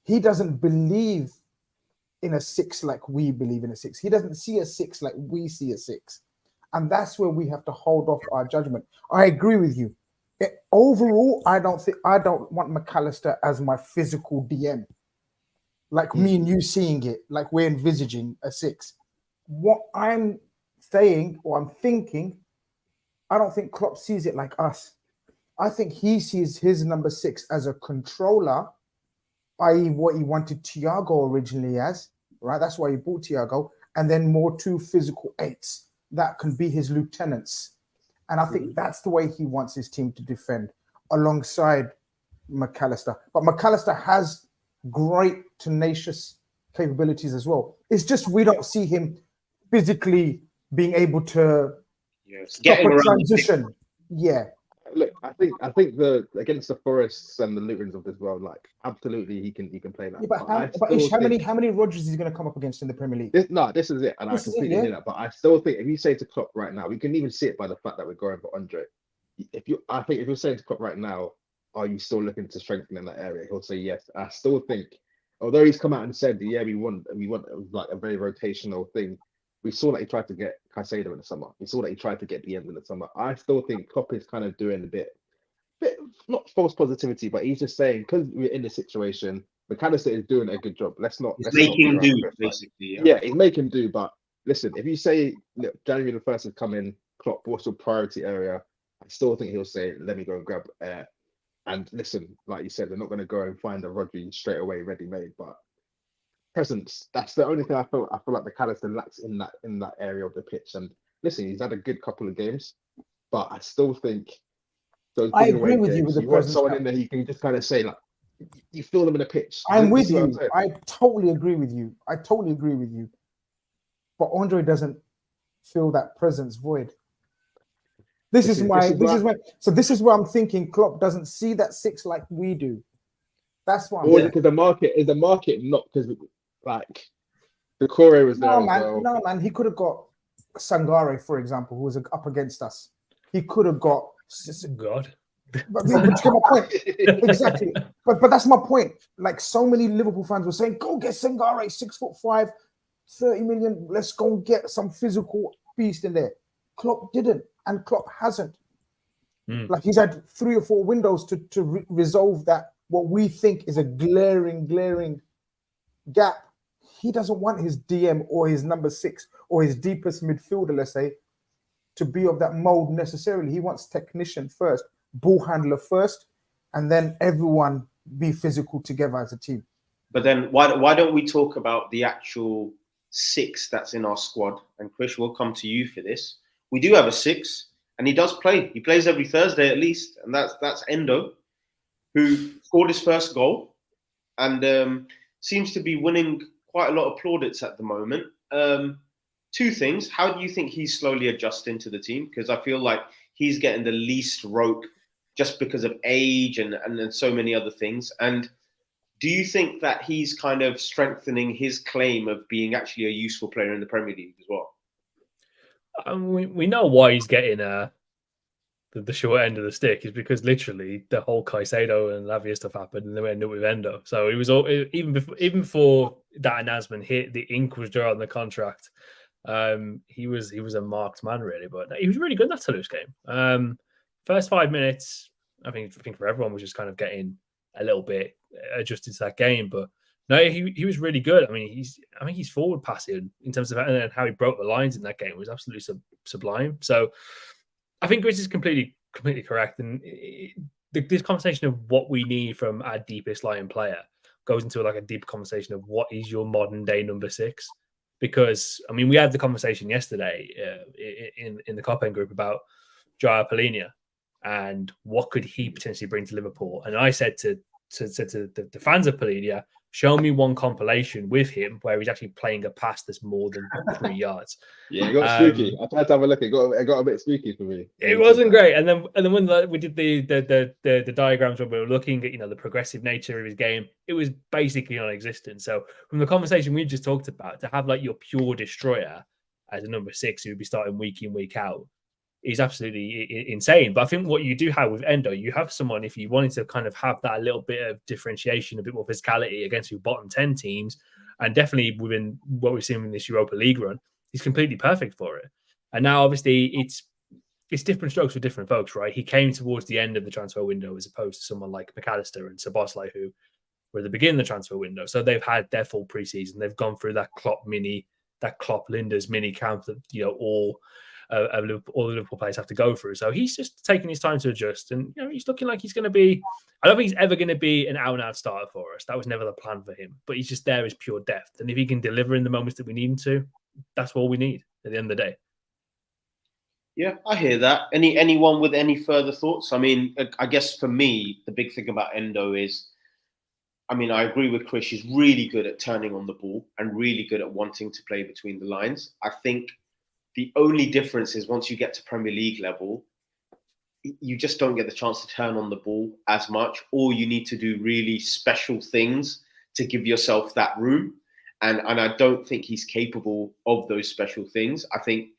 he doesn't believe in a six like we believe in a six. He doesn't see a six like we see a six. And that's where we have to hold off our judgment. I agree with you. Overall, I don't want Mac Allister as my physical DM. Like me and you seeing it, like we're envisaging a six. What I'm saying or I'm thinking, I don't think Klopp sees it like us. I think he sees his number 6 as a controller, i.e. what he wanted Thiago originally as, right? That's why he bought Thiago, and then more 2 physical 8s that can be his lieutenants. And I think that's the way he wants his team to defend alongside Mac Allister. But Mac Allister has great tenacious capabilities as well. It's just we don't see him physically being able to stop a transition. Yeah. Look, I think the against the Forests and the Lutons of this world, like absolutely he can play that. Yeah, but Ish, how many Rodgers is he going to come up against in the Premier League? This is it, and I completely hear that. But I still think if you say to Klopp right now, we can even see it by the fact that we're going for Andre. If you're saying to Klopp right now, are you still looking to strengthen in that area? He'll say yes. I still think, although he's come out and said, yeah, we want like a very rotational thing. We saw that he tried to get Caicedo in the summer. We saw that he tried to get Diaz in the summer. I still think Klopp is kind of doing a bit not false positivity, but he's just saying because we're in this situation, Mac Allister is doing a good job. He's making do, basically. Yeah, he's making do, but listen, if you say look, January the 1st is coming, Klopp, what's your priority area? I still think he'll say, let me go and grab air. And listen, like you said, they're not going to go and find a Rodri straight away ready-made, but presence, that's the only thing I feel like MacAllister lacks in that area of the pitch. And listen, he's had a good couple of games, but I still think those I big agree away with you games, with the you want presence. someone in there you can just kind of say, like, you feel them in the pitch. I'm with see what I'm you. saying? I totally agree with you. I totally agree with you. But Andre doesn't fill that presence void. This is where I'm thinking Klopp doesn't see that 6 like we do. That's why. Or because the market not because like the Corey was there as well. No, man. He could have got Sangare, for example, who was up against us. He could have got God. But you get my point. Exactly. But that's my point. Like so many Liverpool fans were saying, go get Sangare, 6'5", 30 million. Let's go and get some physical beast in there. Klopp didn't, and Klopp hasn't. Like he's had 3 or 4 windows to resolve that, what we think is a glaring gap. He doesn't want his DM or his number 6 or his deepest midfielder, let's say, to be of that mold necessarily. He wants technician first, ball handler first, and then everyone be physical together as a team. But then why don't we talk about the actual 6 that's in our squad? And Chris, we'll come to you for this. We do have a 6, and he does play. He plays every Thursday at least, and that's Endo, who scored his first goal and seems to be winning quite a lot of plaudits at the moment. 2 things. How do you think he's slowly adjusting to the team? Because I feel like he's getting the least rope just because of age and so many other things. And do you think that he's kind of strengthening his claim of being actually a useful player in the Premier League as well? We know why he's getting the short end of the stick is because literally the whole Caicedo and Lavia stuff happened, and then we ended up with Endo. So it was all, even before that announcement hit, the ink was dry on the contract. He was a marked man really, but he was really good in that Toulouse game. First 5 minutes, I think for everyone was just kind of getting a little bit adjusted to that game, but no, he was really good. I think he's forward passing in terms of and how he broke the lines in that game was absolutely sublime. So I think Chris is completely correct, and this conversation of what we need from our deepest lying player goes into like a deep conversation of what is your modern day number 6. Because we had the conversation yesterday in the KopEnd group about Jair Polina and what could he potentially bring to Liverpool. And I said to the fans of Polina, show me one compilation with him where he's actually playing a pass that's more than 3 yards. Yeah, it got spooky. I tried to have a look. It got a bit spooky for me. It wasn't great. And then when we did the diagrams when we were looking at the progressive nature of his game, it was basically non-existent. So from the conversation we just talked about, to have like your pure destroyer as a number 6 who would be starting week in week out is absolutely insane. But I think what you do have with Endo, you have someone, if you wanted to kind of have that little bit of differentiation, a bit more physicality against your bottom 10 teams, and definitely within what we've seen in this Europa League run, he's completely perfect for it. And now obviously it's different strokes for different folks, right? He came towards the end of the transfer window as opposed to someone like MacAllister and Szoboszlai, who were at the beginning of the transfer window. So they've had their full preseason. They've gone through that Klopp Linders mini camp that all the Liverpool players have to go through. So he's just taking his time to adjust, and he's looking like he's going to be. I don't think he's ever going to be an out-and-out starter for us. That was never the plan for him. But he's just there as pure depth, and if he can deliver in the moments that we need him to, that's all we need at the end of the day. Yeah, I hear that. Anyone with any further thoughts? I guess for me, the big thing about Endo is, I agree with Chris. He's really good at turning on the ball and really good at wanting to play between the lines. I think the only difference is once you get to Premier League level, you just don't get the chance to turn on the ball as much, or you need to do really special things to give yourself that room. And I don't think he's capable of those special things. I think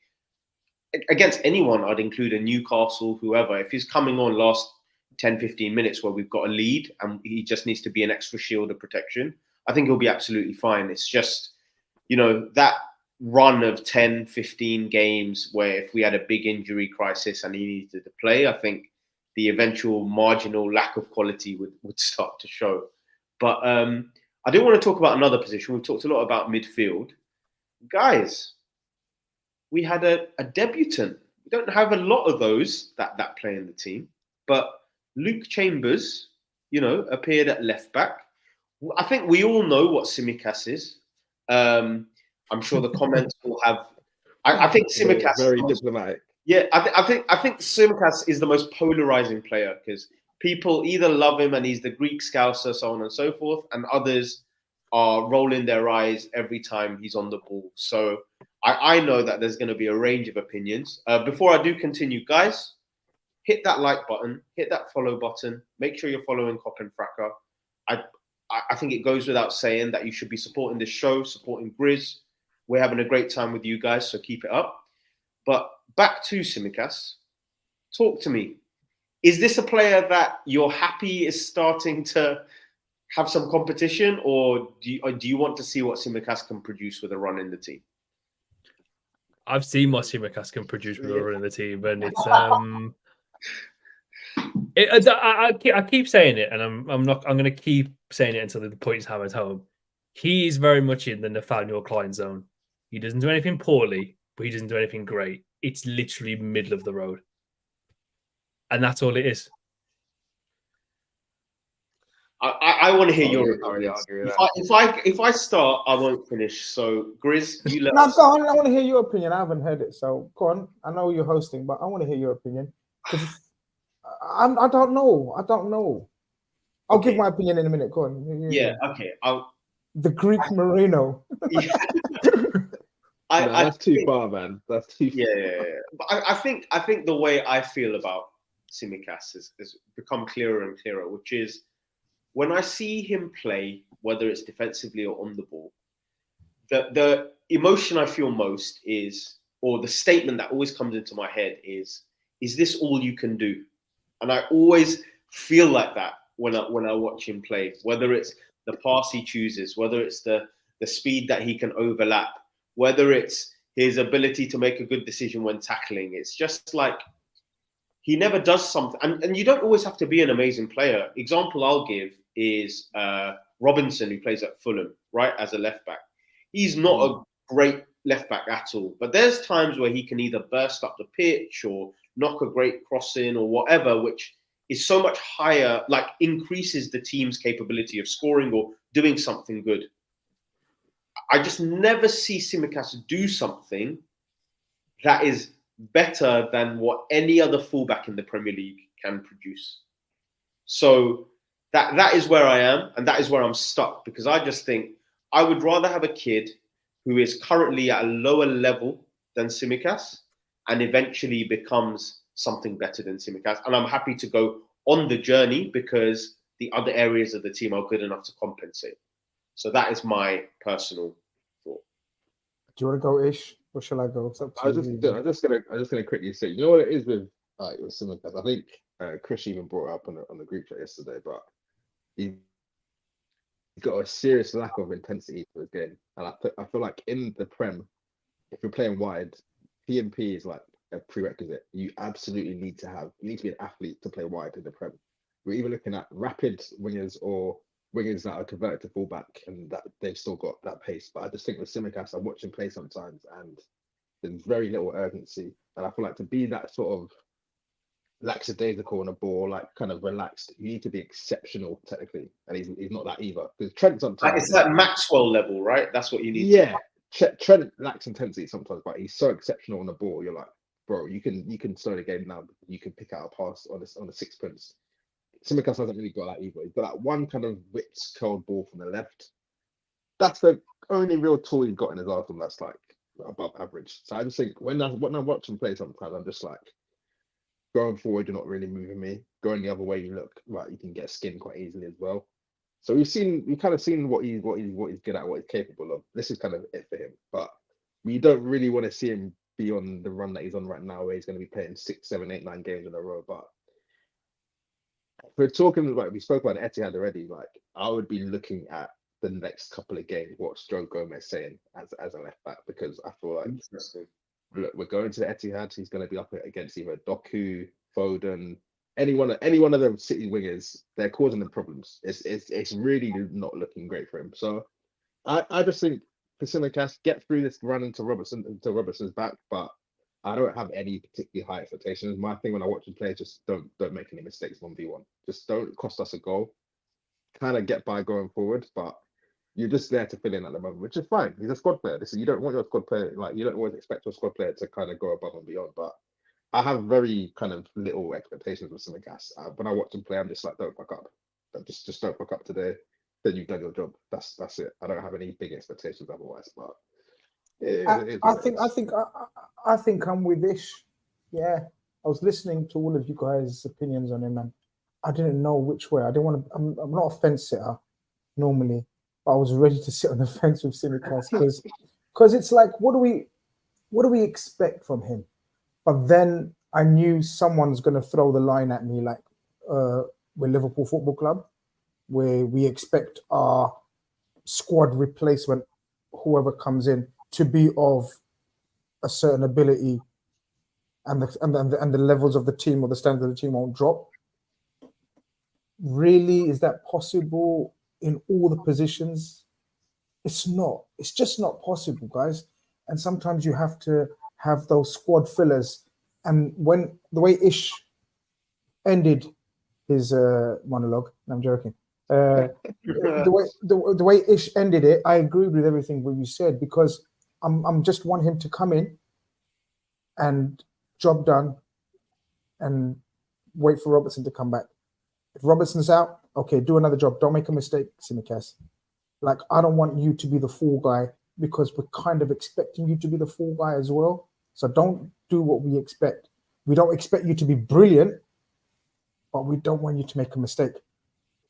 against anyone, I'd include a Newcastle, whoever, if he's coming on last 10, 15 minutes where we've got a lead and he just needs to be an extra shield of protection, I think he'll be absolutely fine. It's just, that run of 10, 15 games where if we had a big injury crisis and he needed to play, I think the eventual marginal lack of quality would start to show. But I do want to talk about another position. We've talked a lot about midfield. Guys, we had a debutant. We don't have a lot of those that play in the team, but Luke Chambers, appeared at left back. I think we all know what Tsimikas is. I'm sure the comments will have. I think Tsimikas very diplomatic. Yeah, I think Tsimikas is the most polarizing player because people either love him and he's the Greek scouser, so on and so forth, and others are rolling their eyes every time he's on the ball. So I know that there's going to be a range of opinions. Before I do continue, guys, hit that like button, hit that follow button. Make sure you're following KopEndFracas. I think it goes without saying that you should be supporting this show, supporting Grizz. We're having a great time with you guys, so keep it up. But back to Tsimikas. Talk to me. Is this a player that you're happy is starting to have some competition, or do you want to see what Tsimikas can produce with a run in the team? I've seen what Tsimikas can produce with a run in the team, and it's I keep saying it, and I'm going to keep saying it until the point is hammered home. He is very much in the Nathaniel Klein zone. He doesn't do anything poorly, but he doesn't do anything great. It's literally middle of the road, and that's all it is. I want to hear your opinion. If I start, I won't finish. So Grizz, you let us. Go on. I want to hear your opinion. I haven't heard it, so go on. I know you're hosting, but I want to hear your opinion because I don't know. I'll give my opinion in a minute. Go on. Yeah. Okay. The Greek Marino. Yeah. That's too far, man. That's too far. Yeah. But I think the way I feel about Tsimikas has become clearer and clearer, which is when I see him play, whether it's defensively or on the ball, the emotion I feel most is, or the statement that always comes into my head is this all you can do? And I always feel like that when I watch him play, whether it's the pass he chooses, whether it's the speed that he can overlap, whether it's his ability to make a good decision when tackling. It's just like he never does something. And you don't always have to be an amazing player. Example I'll give is Robinson, who plays at Fulham, right, as a left back. He's not a great left back at all, but there's times where he can either burst up the pitch or knock a great cross in or whatever, which is so much higher, like increases the team's capability of scoring or doing something good. I just never see Tsimikas do something that is better than what any other fullback in the Premier League can produce. So that is where I am, and that is where I'm stuck, because I just think I would rather have a kid who is currently at a lower level than Tsimikas and eventually becomes something better than Tsimikas. And I'm happy to go on the journey because the other areas of the team are good enough to compensate. So that is my personal thought. Do you want to go, Ish, or shall I go? I'm just gonna quickly say, you know what it is with Tsimikas? I think Chris even brought it up on the group chat yesterday, but he's got a serious lack of intensity to his game, and I feel like in the Prem, if you're playing wide, PMP is like a prerequisite. You absolutely need to be an athlete to play wide in the Prem. We're either looking at rapid wingers or wingers that are converted to fullback and that they've still got that pace. But I just think with Tsimikas, I watch him play sometimes and there's very little urgency. And I feel like to be that sort of lackadaisical on a ball, like kind of relaxed, you need to be exceptional technically. And he's not that either. Because Trent sometimes... It's that Maxwell level, right? That's what you need. Yeah. Trent lacks intensity sometimes, but he's so exceptional on the ball. You're like, bro, you can slow the game down. You can pick out a pass on a sixpence. Tsimikas hasn't really got that either. He's got that one kind of whipped curled ball from the left. That's the only real tool he's got in his arsenal that's like above average. So I just think when I watch him play sometimes, I'm just like, going forward, you're not really moving me. Going the other way, you look right. You can get skinned quite easily as well. So we've kind of seen what he's good at, what he's capable of. This is kind of it for him. But we don't really want to see him be on the run that he's on right now, where he's going to be playing 6, 7, 8, 9 games in a row. But we're talking like we spoke about Etihad already. Like I would be looking at the next couple of games, what's Joe Gomez saying as a left back, because I feel like look, we're going to the Etihad. He's going to be up against either Doku, Foden, any one of them City wingers. They're causing them problems. It's really not looking great for him. So I just think for Tsimikas, get through this run into Robertson's back, but I don't have any particularly high expectations. My thing when I watch him play, just don't make any mistakes 1v1. Just don't cost us a goal. Kind of get by going forward, but you're just there to fill in at the moment, which is fine. He's a squad player. You don't want your squad player, like you don't always expect your squad player to kind of go above and beyond. But I have very kind of little expectations with Tsimikas. When I watch him play, I'm just like, don't fuck up. Just don't fuck up today. Then you've done your job. That's it. I don't have any big expectations otherwise. But I think I'm with Ish. Yeah, I was listening to all of you guys' opinions on him, and I didn't know which way. I didn't want to. I'm not a fence sitter normally, but I was ready to sit on the fence with Tsimikas because it's like, what do we expect from him? But then I knew someone's going to throw the line at me, like we're Liverpool Football Club, where we expect our squad replacement, whoever comes in, to be of a certain ability, and the levels of the team or the standard of the team won't drop. Really, is that possible in all the positions? It's not. It's just not possible, guys. And sometimes you have to have those squad fillers. And when the way Ish ended his monologue, no, I'm joking. The way Ish ended it, I agreed with everything what you said, because I'm just want him to come in and job done and wait for Robertson to come back. If Robertson's out, okay, do another job. Don't make a mistake, Tsimikas. Like, I don't want you to be the fall guy, because we're kind of expecting you to be the fall guy as well. So don't do what we expect. We don't expect you to be brilliant, but we don't want you to make a mistake.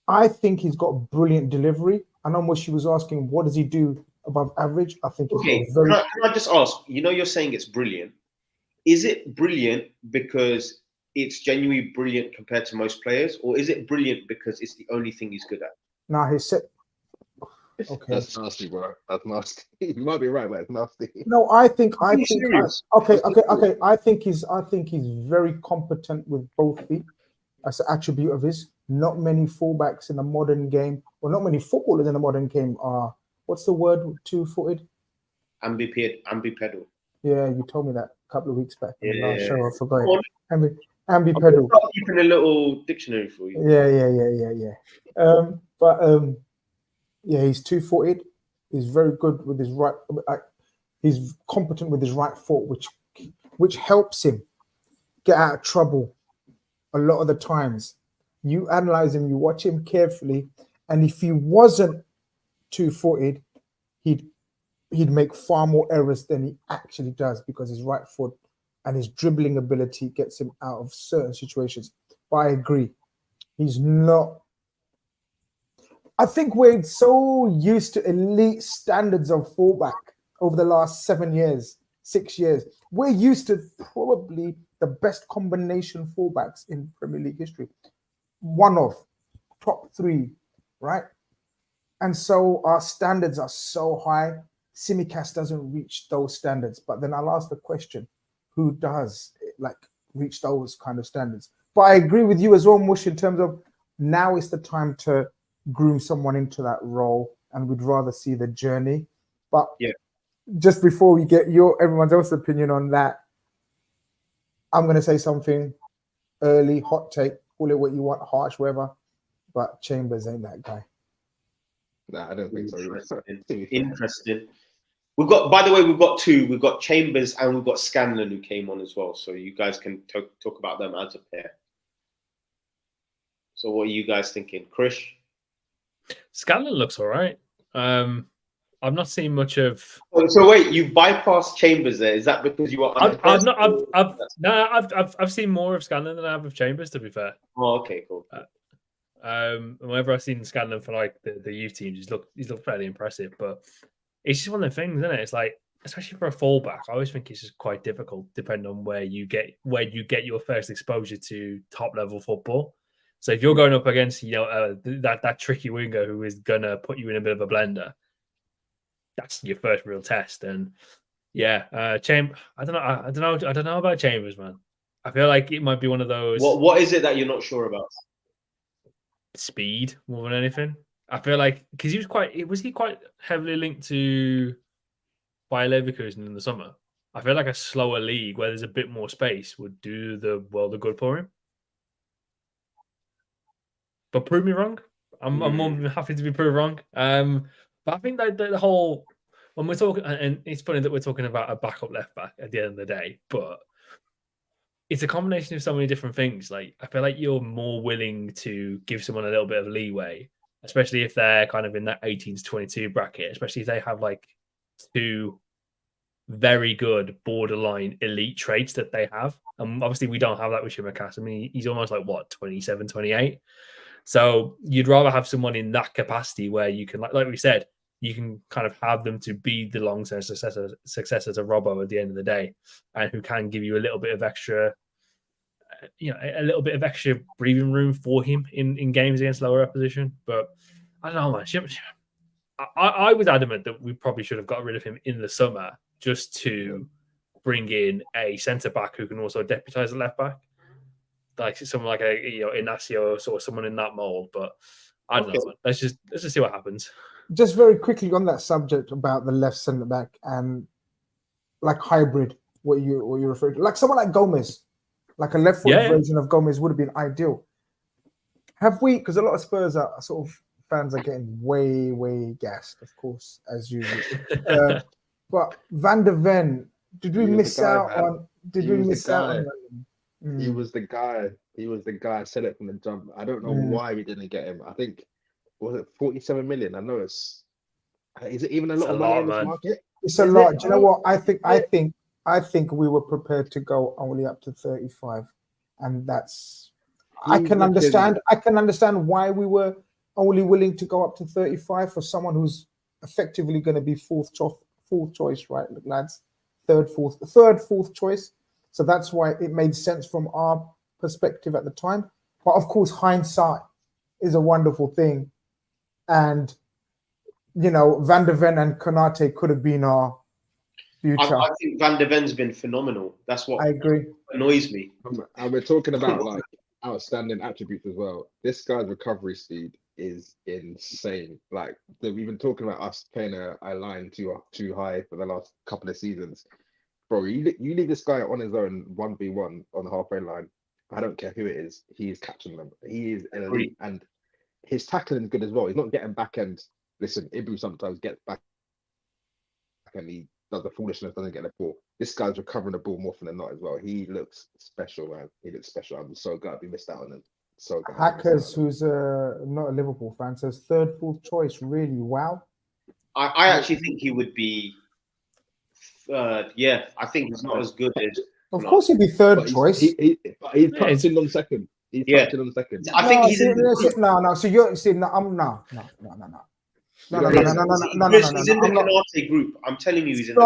I think he's got brilliant delivery. I know what she was asking, what does he do above average? I think he's got can I just ask, you're saying it's brilliant. Is it brilliant because it's genuinely brilliant compared to most players, or is it brilliant because it's the only thing he's good at? Nah, he said. Okay. That's nasty, bro. That's nasty. You might be right, but it's nasty. No, I think. Okay. I think he's very competent with both feet. That's an attribute of his. Not many fullbacks in the modern game, or not many footballers in the modern game are, what's the word, two-footed? Ambipedal. Yeah, you told me that a couple of weeks back. Yeah. Last show, I forgot it. Ambipedal. I'm keeping a little dictionary for you. Yeah. Yeah, he's two-footed. He's very good with his right. He's competent with his right foot, which helps him get out of trouble a lot of the times. You analyze him, you watch him carefully, and if he wasn't two-footed, he'd make far more errors than he actually does, because his right foot and his dribbling ability gets him out of certain situations. But I agree, he's not. I think we're so used to elite standards of fullback over the last 6 years. We're used to probably the best combination fullbacks in Premier League history. One of top 3, right? And so our standards are so high. Tsimikas doesn't reach those standards. But then I'll ask the question, who does reach those kind of standards? But I agree with you as well, Mush, in terms of now is the time to groom someone into that role, and we'd rather see the journey. But yeah, just before we get everyone else's opinion on that, I'm going to say something early, hot take, call it what you want, harsh, whatever, but Chambers ain't that guy. Nah, I don't think so. Interesting. We've got 2. We've got Chambers and we've got Scanlon, who came on as well. So you guys can talk about them as a pair. So what are you guys thinking? Krish? Scanlon looks all right. I've not seen much of. So wait, you bypassed Chambers there. Is that because you are? I've seen more of Scanlon than I have of Chambers, to be fair. Oh, okay, cool. Whenever I've seen Scanlon for like the youth teams, he's looked fairly impressive. But it's just one of the things, isn't it? It's like, especially for a fullback, I always think it's just quite difficult, depending on where you get your first exposure to top level football. So if you're going up against that tricky winger who is gonna put you in a bit of a blender, that's your first real test. And yeah, I don't know about Chambers, man. I feel like it might be one of those. What is it that you're not sure about? Speed more than anything. I feel like because he was quite heavily linked to Bayer Leverkusen in the summer. I feel like a slower league where there's a bit more space would do the world of good for him. But prove me wrong. I'm more than happy to be proved wrong. But I think that the whole, when we're talking, and it's funny that we're talking about a backup left back at the end of the day, but it's a combination of so many different things. Like, I feel like you're more willing to give someone a little bit of leeway, especially if they're kind of in that 18 to 22 bracket, especially if they have like two very good borderline elite traits that they have. And obviously we don't have that with Tsimikas. I mean, he's almost like, what, 27, 28? So you'd rather have someone in that capacity where you can, like we said, you can kind of have them to be the long-term successor to Robbo at the end of the day, and who can give you a little bit of extra, a little bit of extra breathing room for him in games against lower opposition. But I don't know, man. I was adamant that we probably should have got rid of him in the summer just to bring in a centre-back who can also deputise a left-back. Like someone like Inacio or someone in that mold, but I don't know. Let's just see what happens. Just very quickly on that subject about the left centre back and like hybrid, what you refer to, like someone like Gomez, like a left-footed version of Gomez would have been ideal. Have we? Because a lot of Spurs are sort of fans are getting way gassed, of course, as usual. But Van der Ven, did we miss out on? Did we miss out on? He was the guy. He was the guy. I said it from the jump. I don't know why we didn't get him. I think, was it 47 million? I know it's. Is it even a lot of money in this market? It's a lot. Do you know what? I think we were prepared to go only up to 35, and that's. I can understand why we were only willing to go up to 35 for someone who's effectively going to be fourth choice, right, lads? Third, fourth choice. So that's why it made sense from our perspective at the time. But of course, hindsight is a wonderful thing. And, Van der Ven and Konate could have been our future. I think Van der Ven's been phenomenal. That's what I agree. Annoys me. And we're talking about like outstanding attributes as well. This guy's recovery speed is insane. Like, we've been talking about us playing a line too high for the last couple of seasons. Bro, you leave this guy on his own 1v1 on the halfway line. I don't care who it is. He is catching them. He is elite, and his tackling is good as well. He's not getting back end. Listen, Ibu sometimes gets back and he does the foolishness, doesn't get the ball. This guy's recovering the ball more often than not as well. He looks special, man. He looks special. I'm so glad we missed out on him. So glad. Hackers, who's not a Liverpool fan, says third, fourth choice. Really, wow. I actually think he would be. I think he's not as good as. Of course, he'd be third choice. He's touching on second. He's touching on second. I think he's no. So you're saying no. No. He's in the Konate group. I'm telling you, he's in.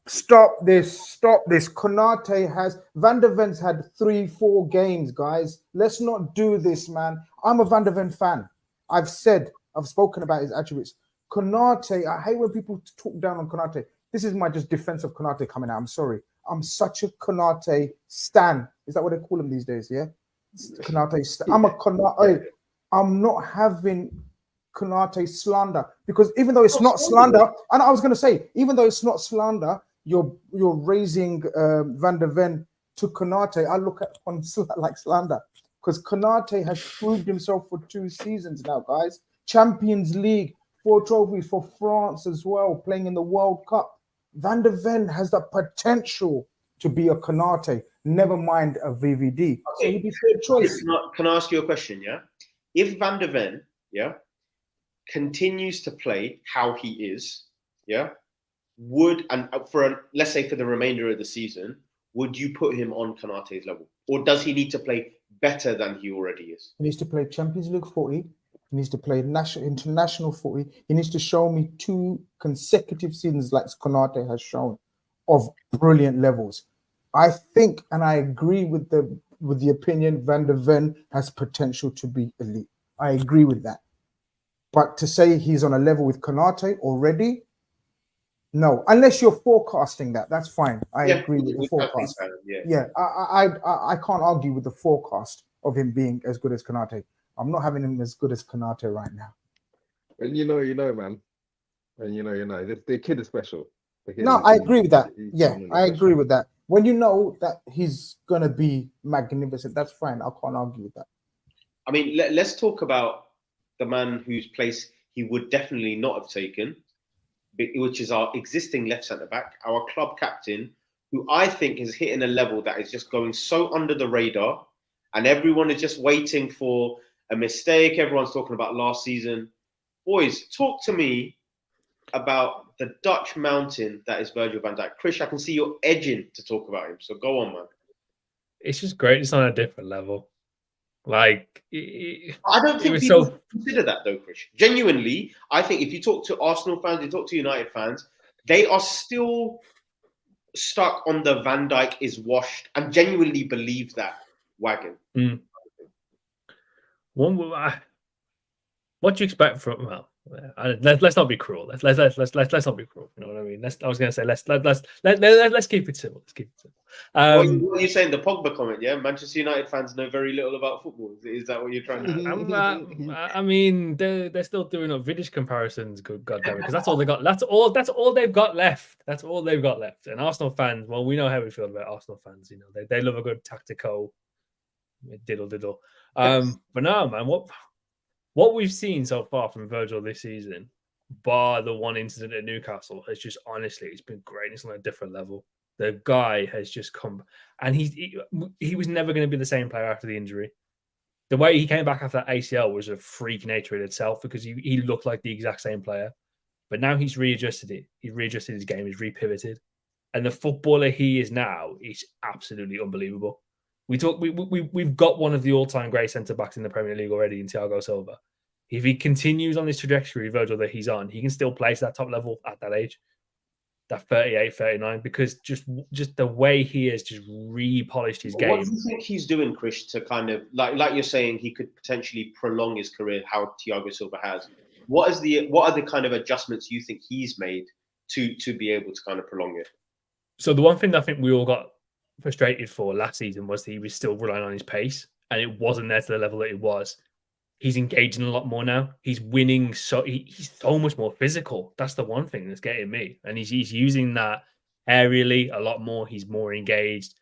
Stop this. Konate has Van der Ven's had 3-4 games, guys. Let's not do this, man. I'm a Van der Ven fan. I've spoken about his attributes. Konate, I hate when people talk down on Konate. This is my just defense of Konate coming out. I'm sorry. I'm such a Konate stan. Is that what they call him these days? Yeah, Konate stan. I'm a Konate. I'm not having Konate slander, because even though it's not slander, and I was going to say, even though it's not slander, you're raising Van der Ven to Konate. I look at on like slander, because Konate has proved himself for 2 seasons now, guys. Champions League, 4 trophies for France as well, playing in the World Cup. Van der Ven has the potential to be a Konate, never mind a VVD. So he'd be third choice. Can I ask you a question? Yeah, if Van der Ven, continues to play how he is, let's say for the remainder of the season, would you put him on Konate's level, or does he need to play better than he already is? He needs to play Champions League footy. He needs to play international footy. He needs to show me 2 consecutive seasons like Konate has shown of brilliant levels. I think, and I agree with the opinion, Van der Ven has potential to be elite. I agree with that. But to say he's on a level with Konate already, no. Unless you're forecasting that, that's fine. I agree with the forecast. I can't argue with the forecast of him being as good as Konate. I'm not having him as good as Konate right now. And you know, man. And you know. The kid is special. No, I agree with that. Yeah, I agree with that. When you know that he's gonna be magnificent, that's fine. I can't argue with that. I mean, let's talk about the man whose place he would definitely not have taken, which is our existing left centre back, our club captain, who I think is hitting a level that is just going so under the radar, and everyone is just waiting for a mistake. Everyone's talking about last season. Boys, talk to me about the Dutch mountain that is Virgil van Dijk. Chris, I can see you're edging to talk about him, so go on, man. It's just great. It's on a different level. Like, I don't think people consider that though, Chris. Genuinely, I think if you talk to Arsenal fans, you talk to United fans, they are still stuck on the Van Dijk is washed and genuinely believe that wagon. What do you expect from? Well, let's not be cruel. Let's not be cruel. You know what I mean? I was going to say let's keep it simple. Let's keep it simple. What are you saying? The Pogba comment, yeah? Manchester United fans know very little about football. Is that what you're trying to do? I mean, they're still doing up Vidic comparisons. Good goddamn it, because that's all they got. That's all they've got left. That's all they've got left. And Arsenal fans, well, we know how we feel about Arsenal fans. You know, they love a good tactical diddle. But no, man, what we've seen so far from Virgil this season, bar the one incident at Newcastle, has just honestly, it's been great. It's on a different level. The guy has just come, and he was never going to be the same player after the injury. The way he came back after that ACL was a freak nature in itself, because he looked like the exact same player. But now he's readjusted it. He's readjusted his game. He's repivoted. And the footballer he is now is absolutely unbelievable. We've got one of the all-time great centre-backs in the Premier League already in Thiago Silva. If he continues on this trajectory, Virgil, that he's on, he can still play to that top level at that age, that 38, 39, because just the way he has just re-polished his game. What do you think he's doing, Chris, to kind of, like you're saying, he could potentially prolong his career, how Thiago Silva has? What are the kind of adjustments you think he's made to be able to kind of prolong it? So the one thing that I think we all got frustrated for last season was that he was still relying on his pace, and it wasn't there to the level that it was. He's engaging a lot more now. He's winning, so he's so much more physical. That's the one thing that's getting me. And he's using that aerially a lot more. He's more engaged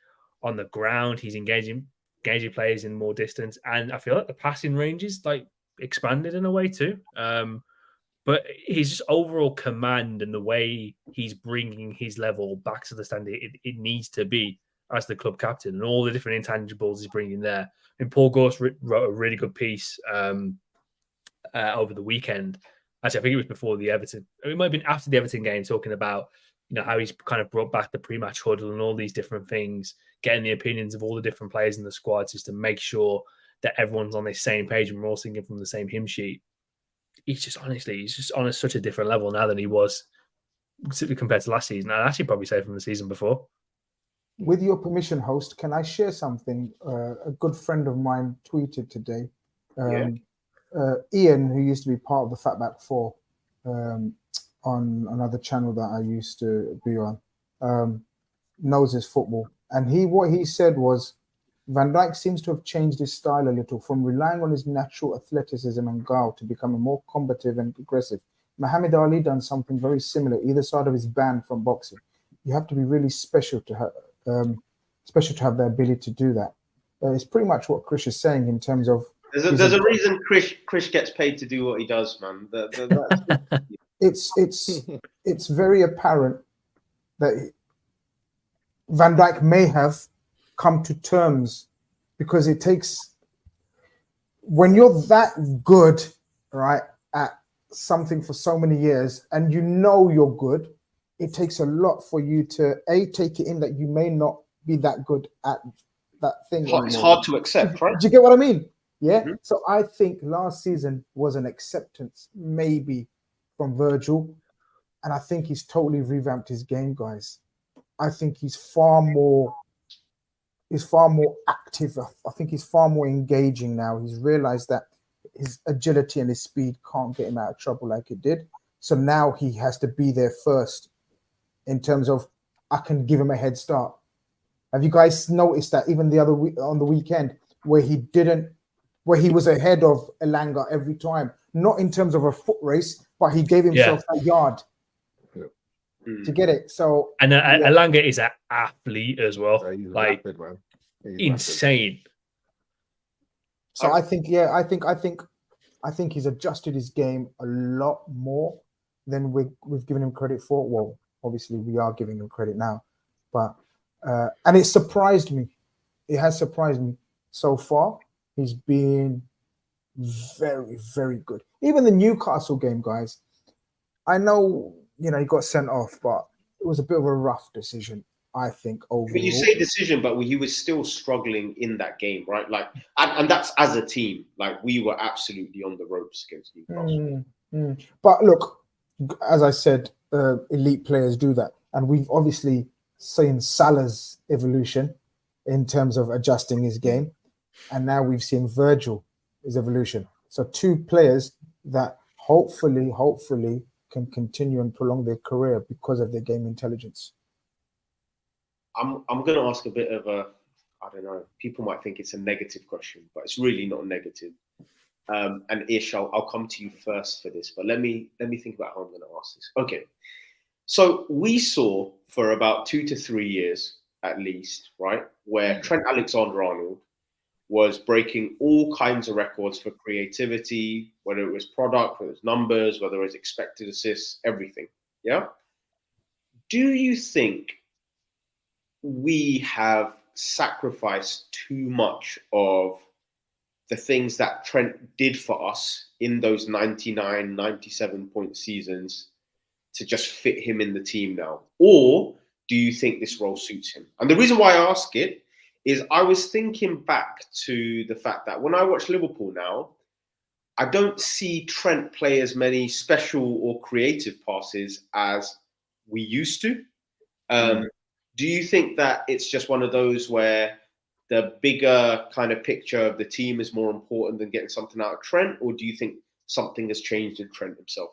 on the ground. He's engaging players in more distance. And I feel like the passing range is like expanded in a way too. But his just overall command and the way he's bringing his level back to the standard it needs to be as the club captain, and all the different intangibles he's bringing there. And Paul Gorst wrote a really good piece over the weekend. Actually, I think it was before the Everton. It might have been after the Everton game, talking about how he's kind of brought back the pre-match huddle and all these different things, getting the opinions of all the different players in the squad just to make sure that everyone's on the same page and we're all singing from the same hymn sheet. He's just on such a different level now than he was compared to last season. I'd actually probably say from the season before. With your permission, host, can I share something? A good friend of mine tweeted today. Ian, who used to be part of the Fatback 4 on another channel that I used to be on, knows his football. And what he said was, Van Dijk seems to have changed his style a little, from relying on his natural athleticism and guile to becoming more combative and aggressive. Muhammad Ali done something very similar, either side of his ban from boxing. You have to be really special to have the ability to do that. It's pretty much what Chris is saying in terms of. There's a reason Chris gets paid to do what he does, man. It's very apparent that Van Dijk may have come to terms, because it takes, when you're that good, right, at something for so many years, and you're good, it takes a lot for you to take it in that you may not be that good at that thing. It's hard to accept, right? Do you get what I mean? Yeah. Mm-hmm. So I think last season was an acceptance, maybe, from Virgil, and I think he's totally revamped his game, guys. I think he's far more active. I think he's far more engaging now. He's realized that his agility and his speed can't get him out of trouble like it did. So now he has to be there first, in terms of, I can give him a head start. Have you guys noticed that even the other week on the weekend, where he was ahead of Elanga every time, not in terms of a foot race, but he gave himself a yard. to get it. So and Elanga is an athlete as well, So he's like rapid, man. He's insane. So I think he's adjusted his game a lot more than we've given him credit for. Well, obviously we are giving him credit now, but and it surprised me. It has surprised me so far. He's been very, very good. Even the Newcastle game, guys. I know, he got sent off, but it was a bit of a rough decision, I think, overall. But you say decision, but he was still struggling in that game, right? Like, and that's as a team. Like, we were absolutely on the ropes against Newcastle. But look, as I said, elite players do that. And we've obviously seen Salah's evolution in terms of adjusting his game. And now we've seen Virgil's evolution. So two players that hopefully can continue and prolong their career because of their game intelligence. I'm going to ask a bit of a, I don't know, people might think it's a negative question, but it's really not negative. And Ish, I'll come to you first for this, but let me think about how I'm going to ask this. Okay. So we saw for about 2 to 3 years, at least, right, where Trent Alexander-Arnold was breaking all kinds of records for creativity, whether it was product, whether it was numbers, whether it was expected assists, everything. Yeah. Do you think we have sacrificed too much of the things that Trent did for us in those 99, 97-point seasons to just fit him in the team now? Or do you think this role suits him? And the reason why I ask it is I was thinking back to the fact that when I watch Liverpool now, I don't see Trent play as many special or creative passes as we used to. Do you think that it's just one of those where the bigger kind of picture of the team is more important than getting something out of Trent? Or do you think something has changed in Trent himself?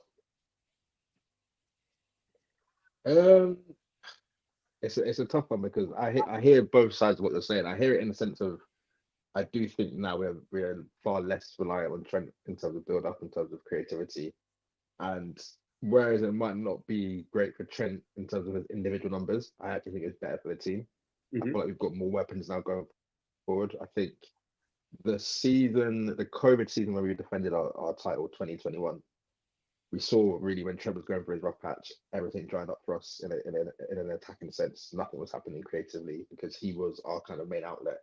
It's a tough one because I hear both sides of what you're saying. I hear it in the sense of I do think now we're far less reliant on Trent in terms of build up, in terms of creativity, and whereas it might not be great for Trent in terms of his individual numbers, I actually think it's better for the team. I feel like we've got more weapons now going forward. I think the COVID season where we defended our title 2021, we saw really when Trent was going for his rough patch, everything dried up for us in an attacking sense. Nothing was happening creatively because he was our kind of main outlet.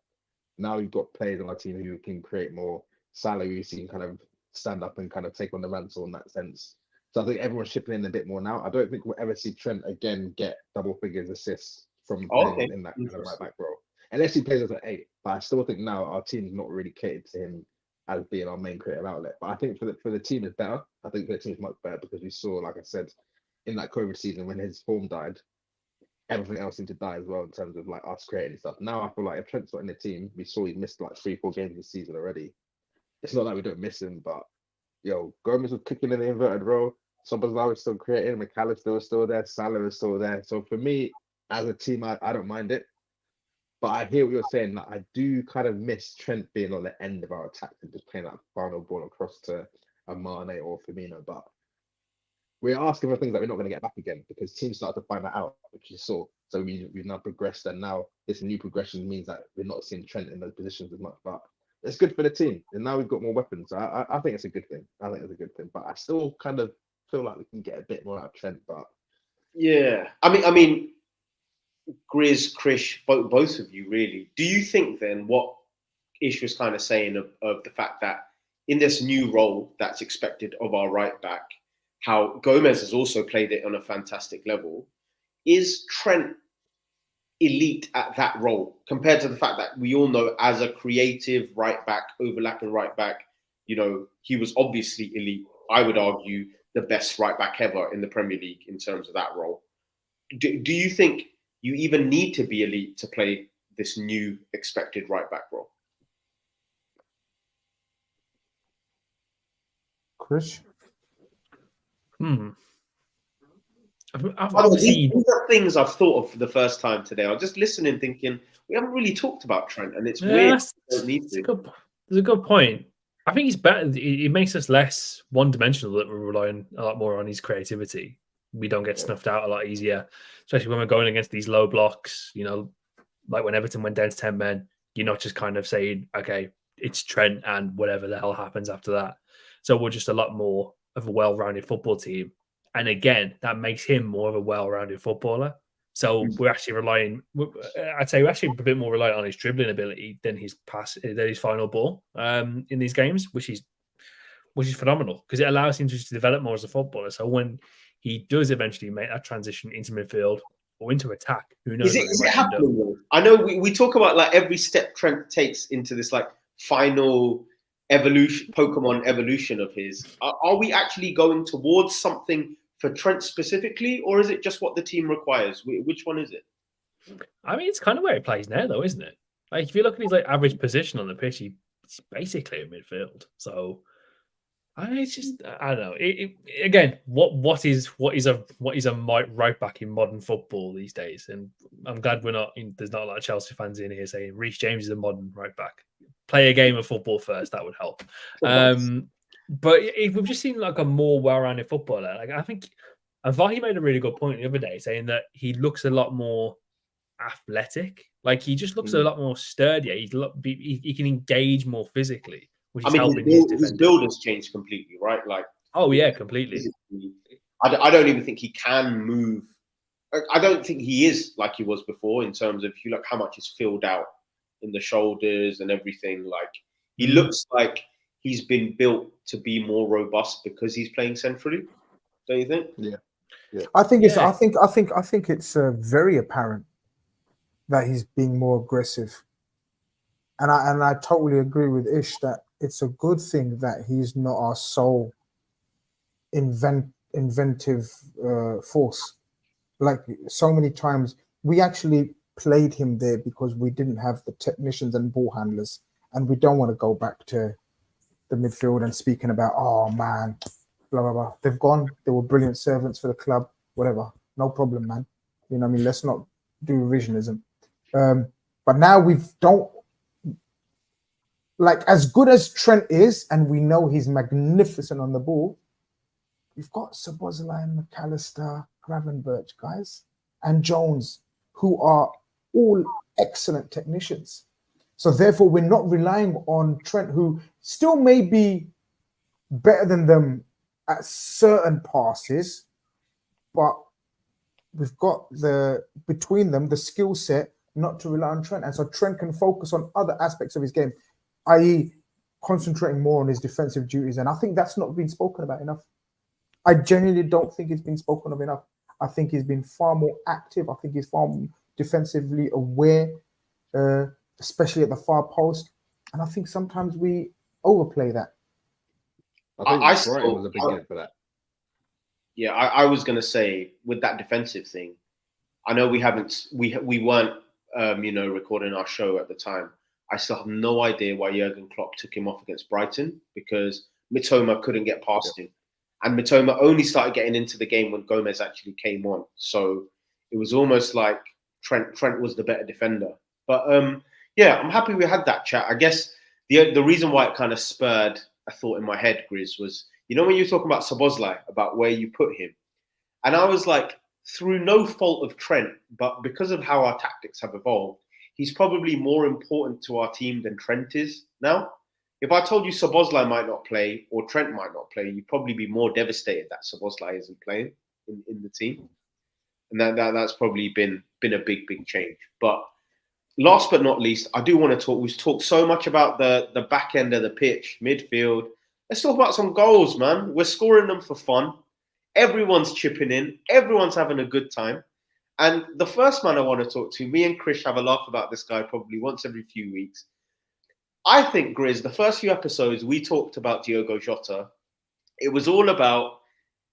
Now we've got players on our team who can create more. Salah, who can kind of stand up and kind of take on the mantle in that sense. So I think everyone's chipping in a bit more now. I don't think we'll ever see Trent again get double figures assists from playing in that kind of right back role, unless he plays as an 8. But I still think now our team's not really catered to him as being our main creative outlet. But I think for the team it's better. I think for the team it's much better because we saw, like I said, in that COVID season when his form died, everything else seemed to die as well in terms of like us creating stuff. Now I feel like if Trent's not in the team, we saw he missed like 3-4 games this season already. It's not like we don't miss him, but Gomez was kicking in the inverted role. Szoboszlai was still creating. MacAllister was still there. Salah was still there. So for me, as a team, I don't mind it. But I hear what you're saying. Like, I do kind of miss Trent being on the end of our attack and just playing that final ball across to a Mane or Firmino. But we're asking for things that we're not going to get back again because teams started to find that out, which you saw. So we've now progressed, and now this new progression means that we're not seeing Trent in those positions as much. But it's good for the team, and now we've got more weapons. I think it's a good thing. I think it's a good thing. But I still kind of feel like we can get a bit more out of Trent. But yeah, I mean, Grizz, Krish, both of you really. Do you think then what Ish was kind of saying of the fact that in this new role that's expected of our right back, how Gomez has also played it on a fantastic level, is Trent elite at that role compared to the fact that we all know as a creative right back, overlapping right back, he was obviously elite. I would argue the best right back ever in the Premier League in terms of that role. Do you think you even need to be elite to play this new expected right back role? Chris? These are things I've thought of for the first time today. I was just listening, thinking we haven't really talked about Trent, and it's weird. There's a good point. I think he's better. It makes us less one-dimensional that we're relying a lot more on his creativity. we don't get snuffed out a lot easier, especially when we're going against these low blocks. Like when Everton went down to 10 men, you're not just kind of saying, okay, it's Trent and whatever the hell happens after that. So we're just a lot more of a well-rounded football team. And again, that makes him more of a well-rounded footballer. So we're actually I'd say we're actually a bit more reliant on his dribbling ability than his final ball in these games, which is phenomenal because it allows him to just develop more as a footballer. So when he does eventually make that transition into midfield or into attack, who knows? Is it happening? I know we talk about like every step Trent takes into this like final Pokemon evolution of his. Are we actually going towards something for Trent specifically, or is it just what the team requires? Which one is it? I mean, it's kind of where he plays now, though, isn't it? Like if you look at his like average position on the pitch, he's basically in midfield. So it's just I don't know. Again, what is a right back in modern football these days? And I'm glad there's not a lot of Chelsea fans in here saying Reece James is a modern right back. Play a game of football first, that would help. But we've just seen like a more well-rounded footballer. Like I thought he made a really good point the other day, saying that he looks a lot more athletic. Like he just looks a lot more sturdier. He can engage more physically, which is helping his build has changed completely, right? Like completely. I don't even think he can move. I don't think he is like he was before in terms of if you look how much is filled out in the shoulders and everything. Like he looks like he's been built to be more robust because he's playing centrally. Don't you think? Yeah. I think it's very apparent that he's being more aggressive, and I totally agree with Ish that it's a good thing that he's not our sole inventive force. Like so many times, we actually played him there because we didn't have the technicians and ball handlers, and we don't want to go back to the midfield and speaking about, oh man, blah blah blah. They've gone. They were brilliant servants for the club. Whatever, no problem, man. You know what I mean? Let's not do revisionism. But now we don't like as good as Trent is, and we know he's magnificent on the ball. We've got Szoboszlai and McAllister, Gravenberch, guys, and Jones, who are all excellent technicians. So therefore, we're not relying on Trent, who still may be better than them at certain passes, but we've got between them the skill set not to rely on Trent, and so Trent can focus on other aspects of his game, i.e., concentrating more on his defensive duties. And I think that's not been spoken about enough. I genuinely don't think it's been spoken of enough. I think he's been far more active. I think he's far more defensively aware, especially at the far post. And I think sometimes we overplay that. I think Brighton was a big game for that. Yeah, I was going to say with that defensive thing, I know we weren't, recording our show at the time. I still have no idea why Jurgen Klopp took him off against Brighton because Mitoma couldn't get past him. And Mitoma only started getting into the game when Gomez actually came on. So it was almost like Trent was the better defender. But I'm happy we had that chat. I guess the reason why it kind of spurred a thought in my head, Grizz, was, when you were talking about Szoboszlai, about where you put him. And I was like, through no fault of Trent, but because of how our tactics have evolved, he's probably more important to our team than Trent is now. If I told you Szoboszlai might not play or Trent might not play, you'd probably be more devastated that Szoboszlai isn't playing in the team. And that's probably been a big change. But last but not least, I do want to talk. We've talked so much about the back end of the pitch, midfield. Let's talk about some goals, man. We're scoring them for fun. Everyone's chipping in. Everyone's having a good time. And the first man I want to talk to, me and Chris have a laugh about this guy probably once every few weeks. I think, Grizz, the first few episodes we talked about Diogo Jota, it was all about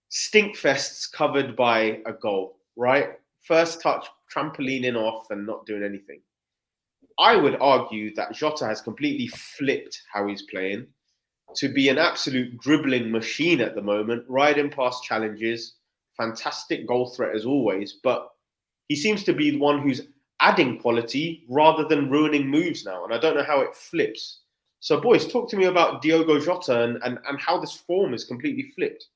stink fests covered by a goal, right? First touch, trampolining off and not doing anything. I would argue that Jota has completely flipped how he's playing to be an absolute dribbling machine at the moment, riding past challenges, fantastic goal threat as always, but he seems to be the one who's adding quality rather than ruining moves now. And I don't know how it flips. So, boys, talk to me about Diogo Jota and how this form is completely flipped.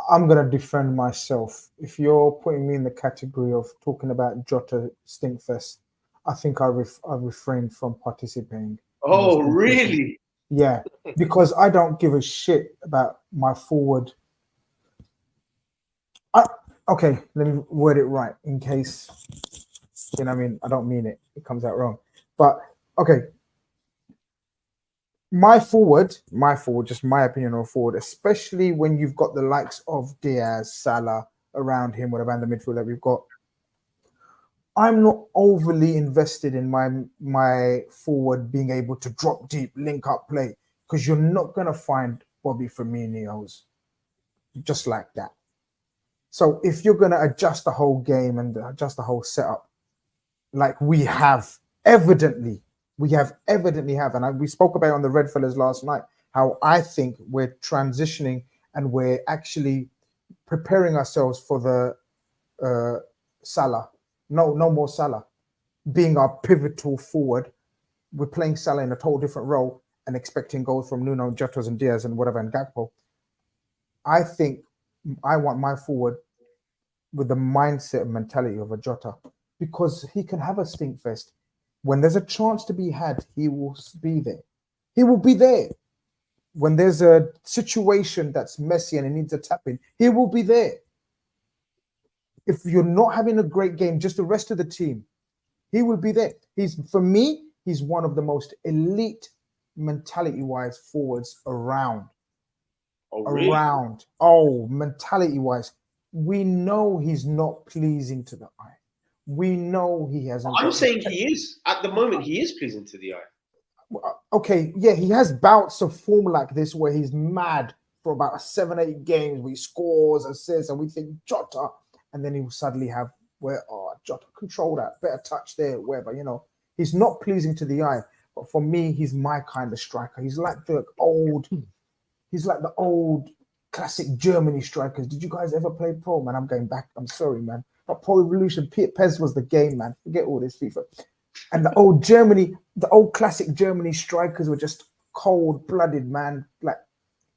I'm gonna defend myself. If you're putting me in the category of talking about Jota Stinkfest, I think I refrained from participating. Oh, really? Yeah, because I don't give a shit about my forward. Okay, let me word it right in case you know what I mean. I don't mean it. It comes out wrong. But okay, my forward, just my opinion on forward, especially when you've got the likes of Diaz, Salah around him, whatever, and the midfield that we've got. I'm not overly invested in my forward being able to drop deep, link up play, because you're not gonna find Bobby Firmino's just like that. So if you're gonna adjust the whole game and adjust the whole setup, like we evidently have, and we spoke about it on the Red Fellas last night, how I think we're transitioning and we're actually preparing ourselves for the Salah. No more Salah being our pivotal forward. We're playing Salah in a total different role and expecting goals from Nuno, Jotas, and Diaz and whatever, and Gakpo. I think I want my forward with the mindset and mentality of a Jota, because he can have a stink fest. When there's a chance to be had, he will be there. He will be there. When there's a situation that's messy and it needs a tap in, he will be there. If you're not having a great game, just the rest of the team, he will be there. For me, he's one of the most elite mentality-wise forwards around. Oh, really? Mentality-wise. We know he's not pleasing to the eye. We know he hasn't. I'm saying he is. At the moment, he is pleasing to the eye. Okay, yeah, he has bouts of form like this where he's mad for about 7-8 games where he scores, assists, and we think Jota, and then he will suddenly have Jota, control that, better touch there, wherever, you know. He's not pleasing to the eye, but for me, he's my kind of striker. He's like the old classic Germany strikers. Did you guys ever play Pro, man? I'm going back. I'm sorry, man. But Pro Evolution, Pez was the game, man. Forget all this FIFA. And the old classic Germany strikers were just cold-blooded, man. Like,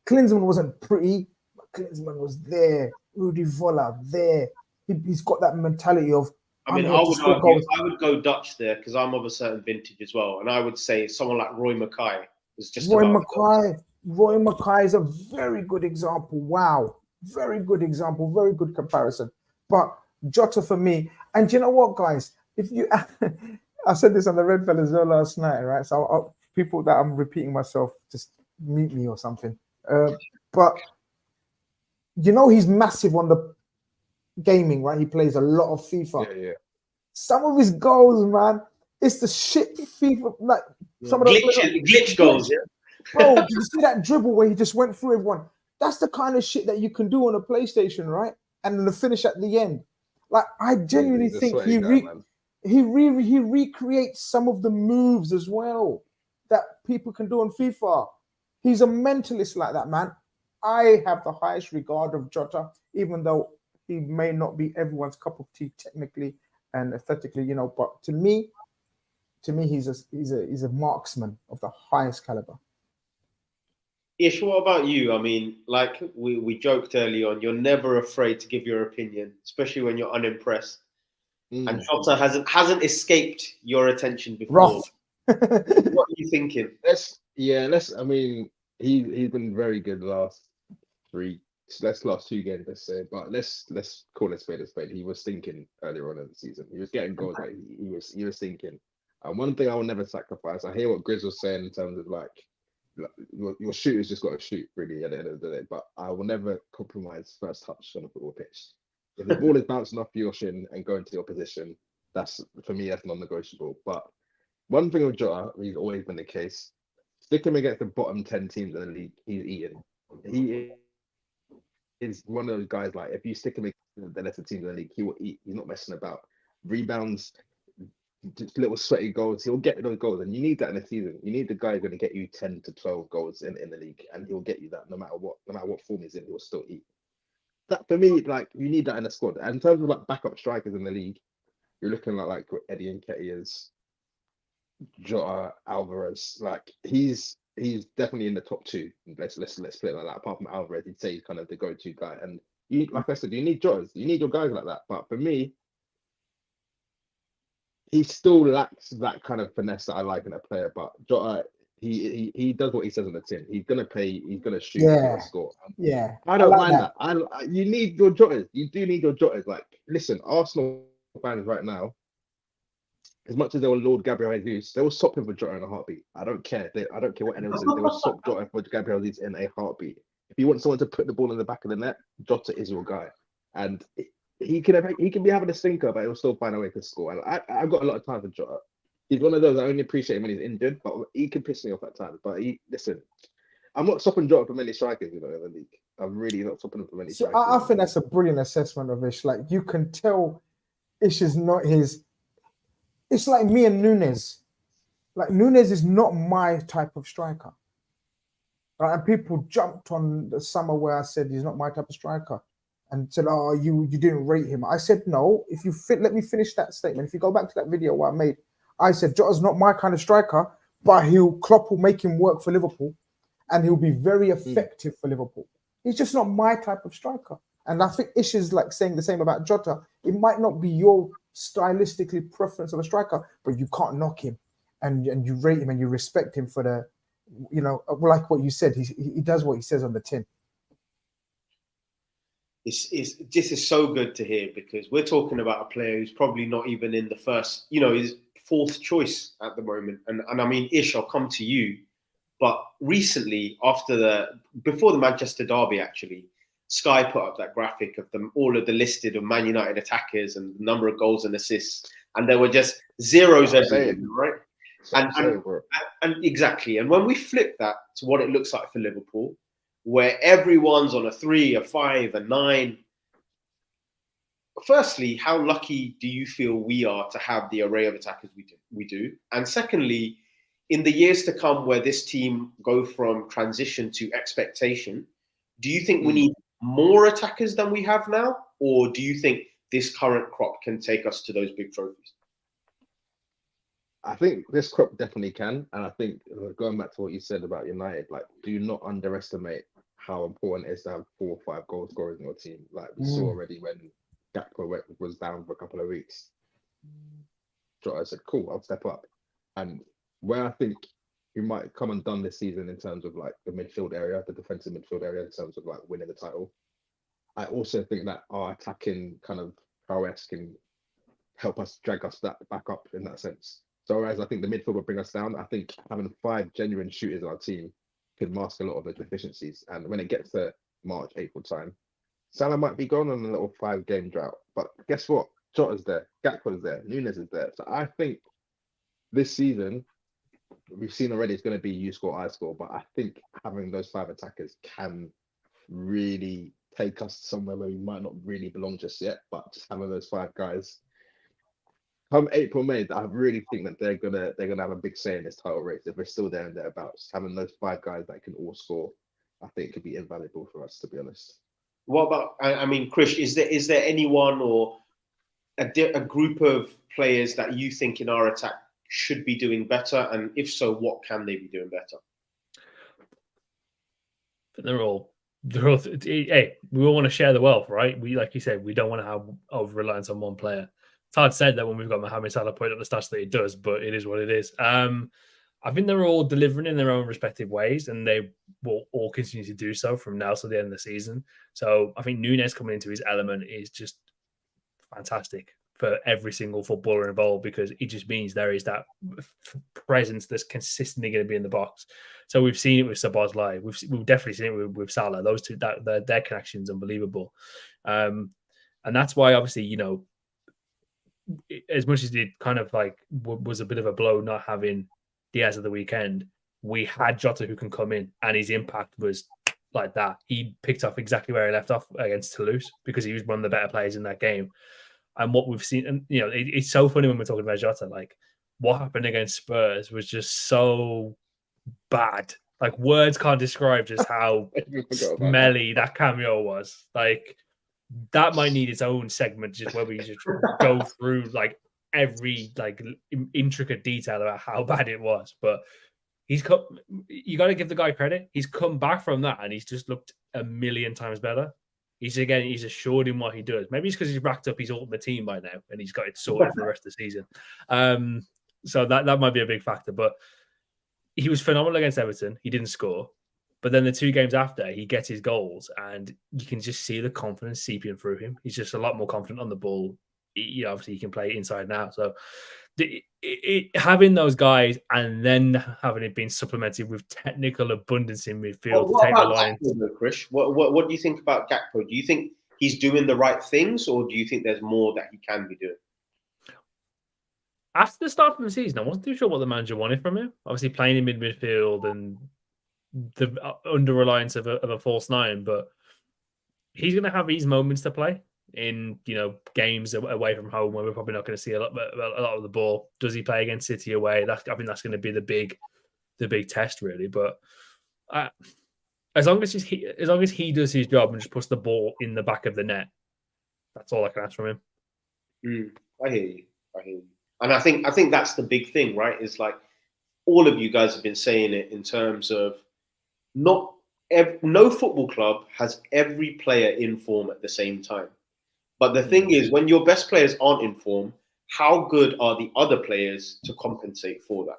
Klinsmann wasn't pretty, but Klinsmann was there. Rudi Voller, there. He's got that mentality of, I mean, I would go Dutch there because I'm of a certain vintage as well. And I would say someone like Roy Mackay was just Roy Mackay is a very good example. Wow. Very good example. Very good comparison. But Jota for me, and you know what, guys? If you, I said this on the Red Fellas last night, right? So people that I'm repeating myself, just mute me or something. But you know, he's massive on the gaming, right? He plays a lot of FIFA. Yeah. Some of his goals, man, it's the shit FIFA, like some of the glitch goals. Yeah. Bro, did you see that dribble where he just went through everyone? That's the kind of shit that you can do on a PlayStation, right? And then the finish at the end. Like, I genuinely think he recreates some of the moves as well that people can do on FIFA. He's a mentalist like that, man. I have the highest regard of Jota, even though he may not be everyone's cup of tea technically and aesthetically, you know. But to me, he's a marksman of the highest caliber. Ish, what about you? I mean, like we joked early on, you're never afraid to give your opinion, especially when you're unimpressed. And Jota hasn't escaped your attention before. What are you thinking? I mean, he's been very good last 2 games, let's say. But let's call it spade a spade. He was thinking earlier on in the season. He was getting goals. Like he was thinking. And one thing I will never sacrifice. I hear what Grizz was saying in terms of like your shooter's just got to shoot really at the end of the day. But I will never compromise first touch on a football pitch. If the ball is bouncing off your shin and going to your position, that's non-negotiable. But one thing with Jota, he's always been the case. Stick him against the bottom 10 teams in the league, he's eating. He is one of those guys, like, if you stick him against the lesser teams in the league, he will eat. He's not messing about. Rebounds, just little sweaty goals, he'll get those goals. And you need that in a season. You need the guy who's going to get you 10 to 12 goals in the league, and he'll get you that no matter what form he's in, he'll still eat. That, for me, like, you need that in a squad. And in terms of like backup strikers in the league, you're looking at like Eddie Nketiah's, Jota, Alvarez. Like, he's he's definitely in the top two. Let's put it like that. Apart from Alvarez, he'd say he's kind of the go-to guy. And you, like I said, you need Jotas. You need your guys like that. But for me, he still lacks that kind of finesse that I like in a player. But Jota, he does what he says on the tin. He's gonna play. He's gonna shoot. He's gonna score. Yeah, I don't mind that. You need your Jotas. You do need your Jotas. Like, listen, Arsenal fans right now, as much as they will Lord Gabriel Jesus, they will swap him for Jota in a heartbeat. I don't care. I don't care what anyone says. They will swap Jota for Gabriel Jesus in a heartbeat. If you want someone to put the ball in the back of the net, Jota is your guy. And he can be having a stinker, but he'll still find a way to score. And I've got a lot of time for Jota. He's one of those I only appreciate him when he's injured, but he can piss me off at times. But listen, I'm not stopping Jota for many strikers, in the league. I'm really not stopping him for many strikers. I think that's a brilliant assessment of Ish. Like, you can tell Ish is not his. It's like me and Nunes. Like, Nunes is not my type of striker. Right? And people jumped on the summer where I said he's not my type of striker and said, "Oh, you didn't rate him." I said, "No. If you let me finish that statement. If you go back to that video what I made, I said Jota's not my kind of striker, but Klopp will make him work for Liverpool, and he'll be very effective for Liverpool. He's just not my type of striker." And I think Ish is like saying the same about Jota. It might not be your stylistically preference of a striker, but you can't knock him, and you rate him and you respect him for the, like what you said. He does what he says on the tin. This is so good to hear, because we're talking about a player who's probably not even in the first, his fourth choice at the moment. And I mean, Ish, I'll come to you, but recently, before the Manchester derby, actually, Sky put up that graphic of all of the listed of Man United attackers and the number of goals and assists, and there were just zeros everywhere, right? And exactly. And when we flip that to what it looks like for Liverpool, where everyone's on a 3, a 5, a 9. Firstly, how lucky do you feel we are to have the array of attackers we do? And secondly, in the years to come where this team go from transition to expectation, do you think we need more attackers than we have now? Or do you think this current crop can take us to those big trophies? I think this crop definitely can. And I think, going back to what you said about United, like, do not underestimate how important it is to have 4 or 5 goal scorers in your team. Like, we saw already when Gakpo was down for a couple of weeks. Jota said, "Cool, I'll step up." And where I think we might come undone this season in terms of like the midfield area, the defensive midfield area, in terms of like winning the title, I also think that our attacking kind of prowess can help us drag us back up in that sense. So whereas I think the midfield will bring us down, I think having 5 genuine shooters in our team could mask a lot of the deficiencies. And when it gets to March, April time, Salah might be gone on a little 5-game drought. But guess what? Jota's there, Gakpo's there, Nunes is there. So I think this season, we've seen already it's going to be you score, I score. But I think having those 5 attackers can really take us somewhere where we might not really belong just yet. But just having those 5 guys, come April, May, I really think that they're gonna have a big say in this title race. If we're still there and thereabouts, having those 5 guys that can all score, I think could be invaluable for us, to be honest. What about? I mean, Chris, is there anyone or a group of players that you think in our attack should be doing better, and if so, what can they be doing better? They're all. Hey, we all want to share the wealth, right? We, like you said, we don't want to have over reliance on one player. It's hard to say that when we've got Mohamed Salah put up the stats that he does, but it is what it is. I think they're all delivering in their own respective ways, and they will all continue to do so from now to the end of the season. So I think Nunes coming into his element is just fantastic for every single footballer involved, because it just means there is that presence that's consistently going to be in the box. So we've seen it with Szoboszlai. We've definitely seen it with Salah. Those two, their connection is unbelievable. And that's why, obviously, as much as it kind of like was a bit of a blow not having Diaz at the weekend, we had Jota who can come in, and his impact was like that. He picked up exactly where he left off against Toulouse, because he was one of the better players in that game. And what we've seen, and it's so funny when we're talking about Jota, like what happened against Spurs was just so bad. Like, words can't describe just how smelly that cameo was. Like, that might need its own segment, just where we just go through like every like intricate detail about how bad it was. But You got to give the guy credit. He's come back from that and he's just looked a million times better. He's assured in what he does. Maybe it's because he's racked up his ultimate team by now and he's got it sorted for the rest of the season. So that might be a big factor. But he was phenomenal against Everton. He didn't score. But then the 2 games after, he gets his goals and you can just see the confidence seeping through him. He's just a lot more confident on the ball. Obviously, he can play inside now. So having those guys and then having it been supplemented with technical abundance in midfield to take the line. Chris? What do you think about Gakpo? Do you think he's doing the right things, or do you think there's more that he can be doing? After the start of the season, I wasn't too sure what the manager wanted from him. Obviously, playing in midfield and the under reliance of a false 9, but he's going to have these moments to play in games away from home where we're probably not going to see a lot of the ball. Does he play against City away? I think that's going to be the big test, really. But as long as he does his job and just puts the ball in the back of the net, that's all I can ask from him. I hear you, and I think that's the big thing, right? Is like all of you guys have been saying it in terms of no football club has every player in form at the same time. But the thing is, when your best players aren't in form, how good are the other players to compensate for that?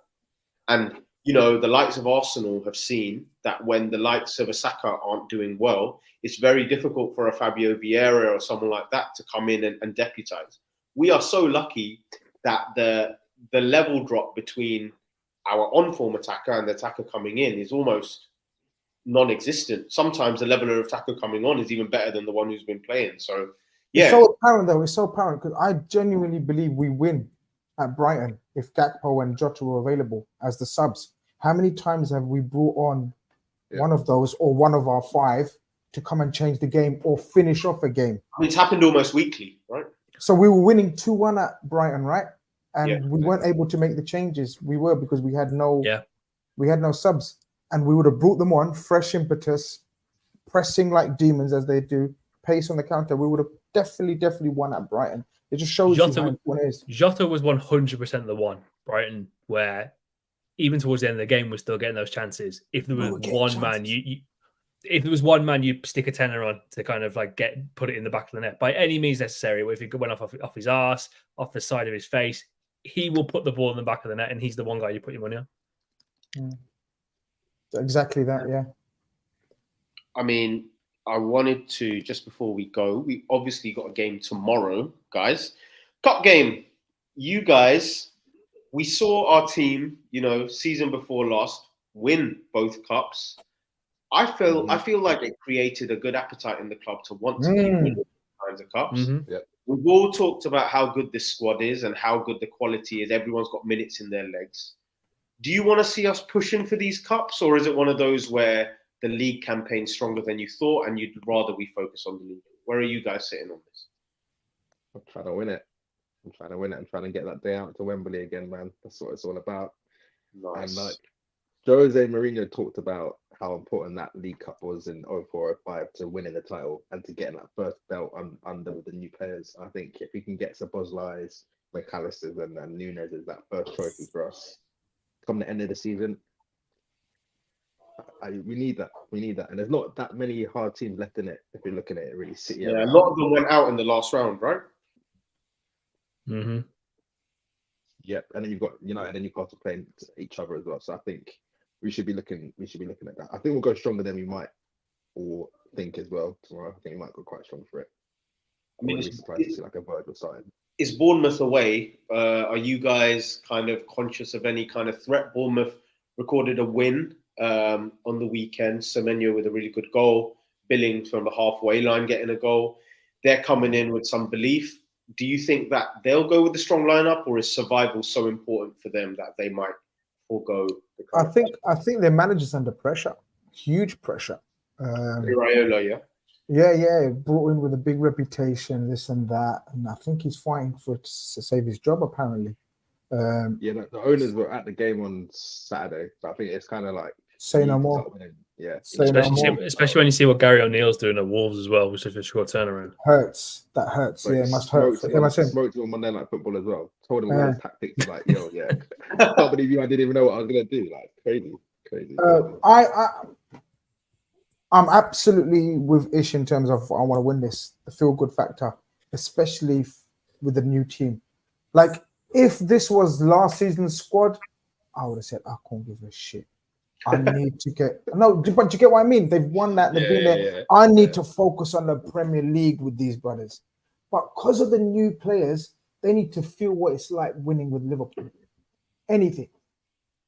And, the likes of Arsenal have seen that when the likes of a Saka aren't doing well, it's very difficult for a Fabio Vieira or someone like that to come in and deputise. We are so lucky that the level drop between our on-form attacker and the attacker coming in is almost non-existent. Sometimes the level of attacker coming on is even better than the one who's been playing. So, yeah. It's so apparent, though. It's so apparent because I genuinely believe we win at Brighton if Gakpo and Jota were available as the subs. How many times have we brought on one of those or one of our 5 to come and change the game or finish off a game? I mean, it's happened almost weekly, right? So we were winning 2-1 at Brighton, right? And we weren't able to make the changes. We were because we had no subs. And we would have brought them on, fresh impetus, pressing like demons as they do, pace on the counter. We would have definitely won at Brighton. It just shows you how important it is. Jota was 100% the one, Brighton, where even towards the end of the game, we're still getting those chances. If there was one man, if there was one man, you'd stick a tenner on to kind of like put it in the back of the net by any means necessary. If it went off his arse, off the side of his face, he will put the ball in the back of the net, and he's the one guy you put your money on. Exactly that, yeah. I mean, I wanted to, just before we go, we obviously got a game tomorrow, guys. Cup game. You guys, we saw our team, season before last, win both cups. I feel like it created a good appetite in the club to want to keep winning kinds of cups. We've all talked about how good this squad is and how good the quality is. Everyone's got minutes in their legs. Do you want to see us pushing for these cups, or is it one of those where the league campaign's stronger than you thought and you'd rather we focus on the league? Where are you guys sitting on this? I'm trying to win it. I'm trying to get that day out to Wembley again, man. That's what it's all about. Nice. And Jose Mourinho talked about how important that League Cup was in 04-05 to winning the title and to getting that first belt under the new players. I think if we can get Szoboszlai's, MacAllister's and Nunes as that first trophy for us come the end of the season, we need that. And there's not that many hard teams left in it if you're looking at it really. City. A lot of them went out in the last round, right? Mm-hmm. Yep. And then you've got United and Newcastle playing each other as well. So I think we should be looking at that. I think we'll go stronger than we might all think as well tomorrow. I think we might go quite strong for it. I mean, it's surprised to see like a Virgil starting. Is Bournemouth away? Are you guys kind of conscious of any kind of threat? Bournemouth recorded a win on the weekend. Semenyo with a really good goal. Billings from the halfway line getting a goal. They're coming in with some belief. Do you think that they'll go with the strong lineup, or is survival so important for them that they might forego? I think their manager's under pressure, huge pressure. Iraola, yeah. Yeah, brought in with a big reputation, this and that, and I think he's fighting to save his job apparently. The owners were at the game on Saturday, so I think it's kind of like say no more. Yeah. Especially when you see what Gary O'Neill's doing at Wolves as well, with such a short turnaround. Hurts. That hurts. But it must hurt. Smoked him on Monday Night Football as well. Told him all his tactics. Like, yo, yeah. Can't believe you. I didn't even know what I was gonna do. Like, crazy. I'm absolutely with Ish in terms of I want to win this. The feel good factor, especially with the new team. Like, if this was last season's squad, I would have said I can't give a shit. I need to get but you get what I mean. They've won that. They've been there. Yeah. I need to focus on the Premier League with these brothers. But because of the new players, they need to feel what it's like winning with Liverpool. Anything.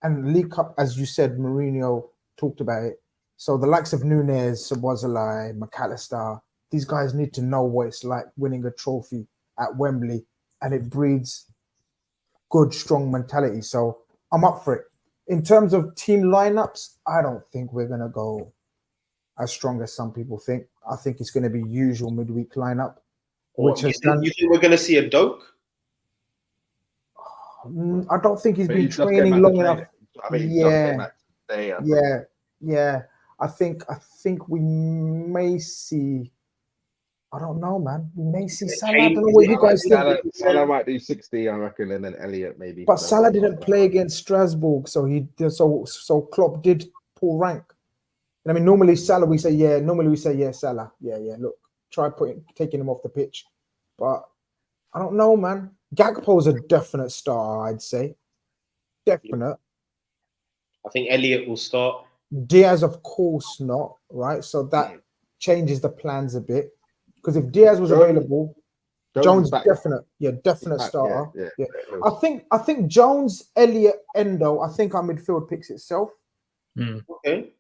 And League Cup, as you said, Mourinho talked about it. So the likes of Nunez, Szoboszlai, MacAllister, these guys need to know what it's like winning a trophy at Wembley, and it breeds good, strong mentality. So I'm up for it. In terms of team lineups, I don't think we're going to go as strong as some people think. I think it's going to be usual midweek lineup. You think we're going to see a Doak? I don't think he's been training long enough. Yeah. I think we may see. I don't know, man. We may see Salah. I don't know what you guys think. Salah might do 60, I reckon, and then Elliott maybe. But Salah didn't play against Strasbourg, so Klopp did pull rank. And I mean, normally Salah, we say, Salah. Yeah. Look, try taking him off the pitch. But I don't know, man. Gakpo's a definite star, I'd say. Definite. I think Elliott will start. Diaz, of course not, right? So that changes the plans a bit. Because if Diaz was available, Jones definite starter. Yeah. I think Jones, Elliott, Endo. I think our midfield picks itself. Okay.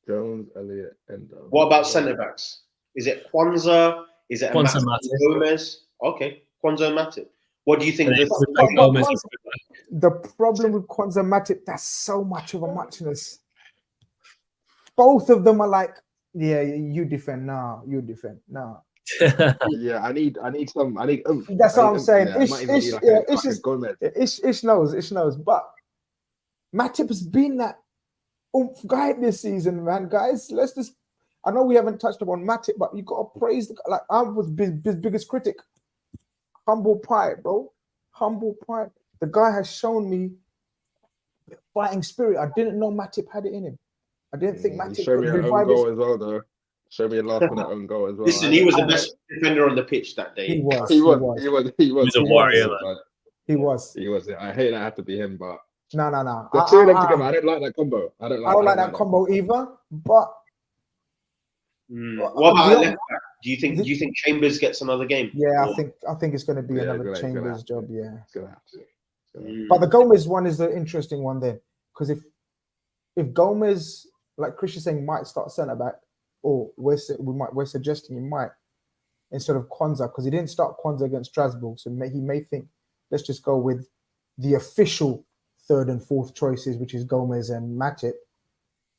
Jones, Elliott, Endo. What about centre backs? Is it Kwanzaa? Is it Kwanzaa Gomez? Okay, Kwanzaa and Matip. What do you think? The problem with Kwanzaa and Matip, that's so much of a muchness. Both of them are like, you defend. Nah, you defend. Nah. Yeah, I need some. That's what I'm saying. Ish knows. But Matip has been that guy this season, man. Guys, let's just. I know we haven't touched upon Matip, but you got to praise the. Like, I was his biggest critic. Humble pie, bro. Humble pie. The guy has shown me fighting spirit. I didn't know Matip had it in him. I didn't think Matip could revive goal as well, though. Show me a last minute own goal as well. Listen, he was the best defender on the pitch that day. He was a warrior, man. He was. I hate that I have to be him, but no. The two of them together, I don't like that combo. I don't like that combo either. But what about left back? Do you think Chambers gets another game? Yeah, I think it's going to be another Chambers job. Yeah, it's going to have to. But the Gomez one is the interesting one then, because if Gomez, like Chris is saying, might start centre back, or we're suggesting he might instead of Kwanzaa, because he didn't start Kwanzaa against Strasbourg, so he may think let's just go with the official third and fourth choices, which is Gomez and Matip.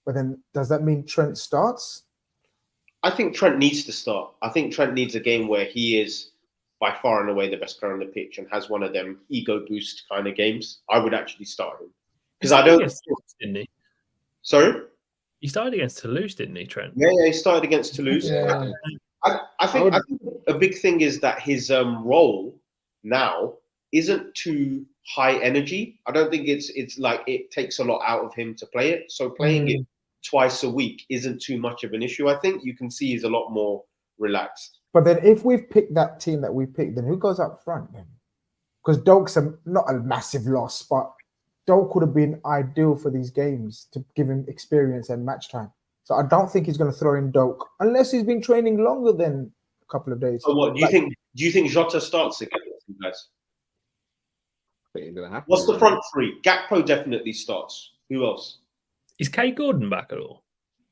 But then does that mean Trent starts? I think Trent needs to start. I think Trent needs a game where he is by far and away the best player on the pitch and has one of them ego boost kind of games. I would actually start him because I don't. Didn't he? Sorry. He started against Toulouse, didn't he, Trent? Yeah, he started against Toulouse. Yeah. I think a big thing is that his role now isn't too high energy. I don't think it's like it takes a lot out of him to play it. So playing it twice a week isn't too much of an issue. I think you can see he's a lot more relaxed. But then if we've picked that team that we picked, then who goes up front then? Because Doak's not a massive loss, but Doak would have been ideal for these games to give him experience and match time. So I don't think he's going to throw in Doak unless he's been training longer than a couple of days. So what do you think? Do you think Jota starts again, guys? What's the front three? Gakpo definitely starts. Who else? Is Kay Gordon back at all?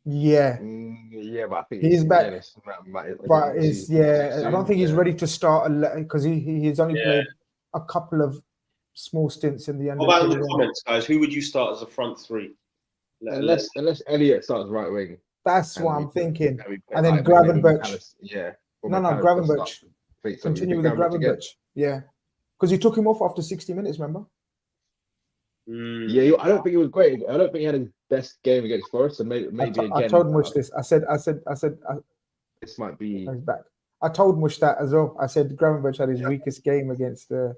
Yeah. Yeah, but I think he's back. But I don't think he's ready to start because he's only played a couple of small stints in the end. What about in the comments, guys? Who would you start as a front three? Unless Elliott starts right wing. That's what I'm thinking. And then Gravenberch. Yeah. Gravenberch. Continue with the Gravenberch. Yeah. Because you took him off after 60 minutes, remember? Yeah, I don't think he was great. I don't think he had his best game against Forest, and maybe again. I told Mush this. I said. This might be. He's back. I told Mush that as well. I said Gravenberch had his weakest game against the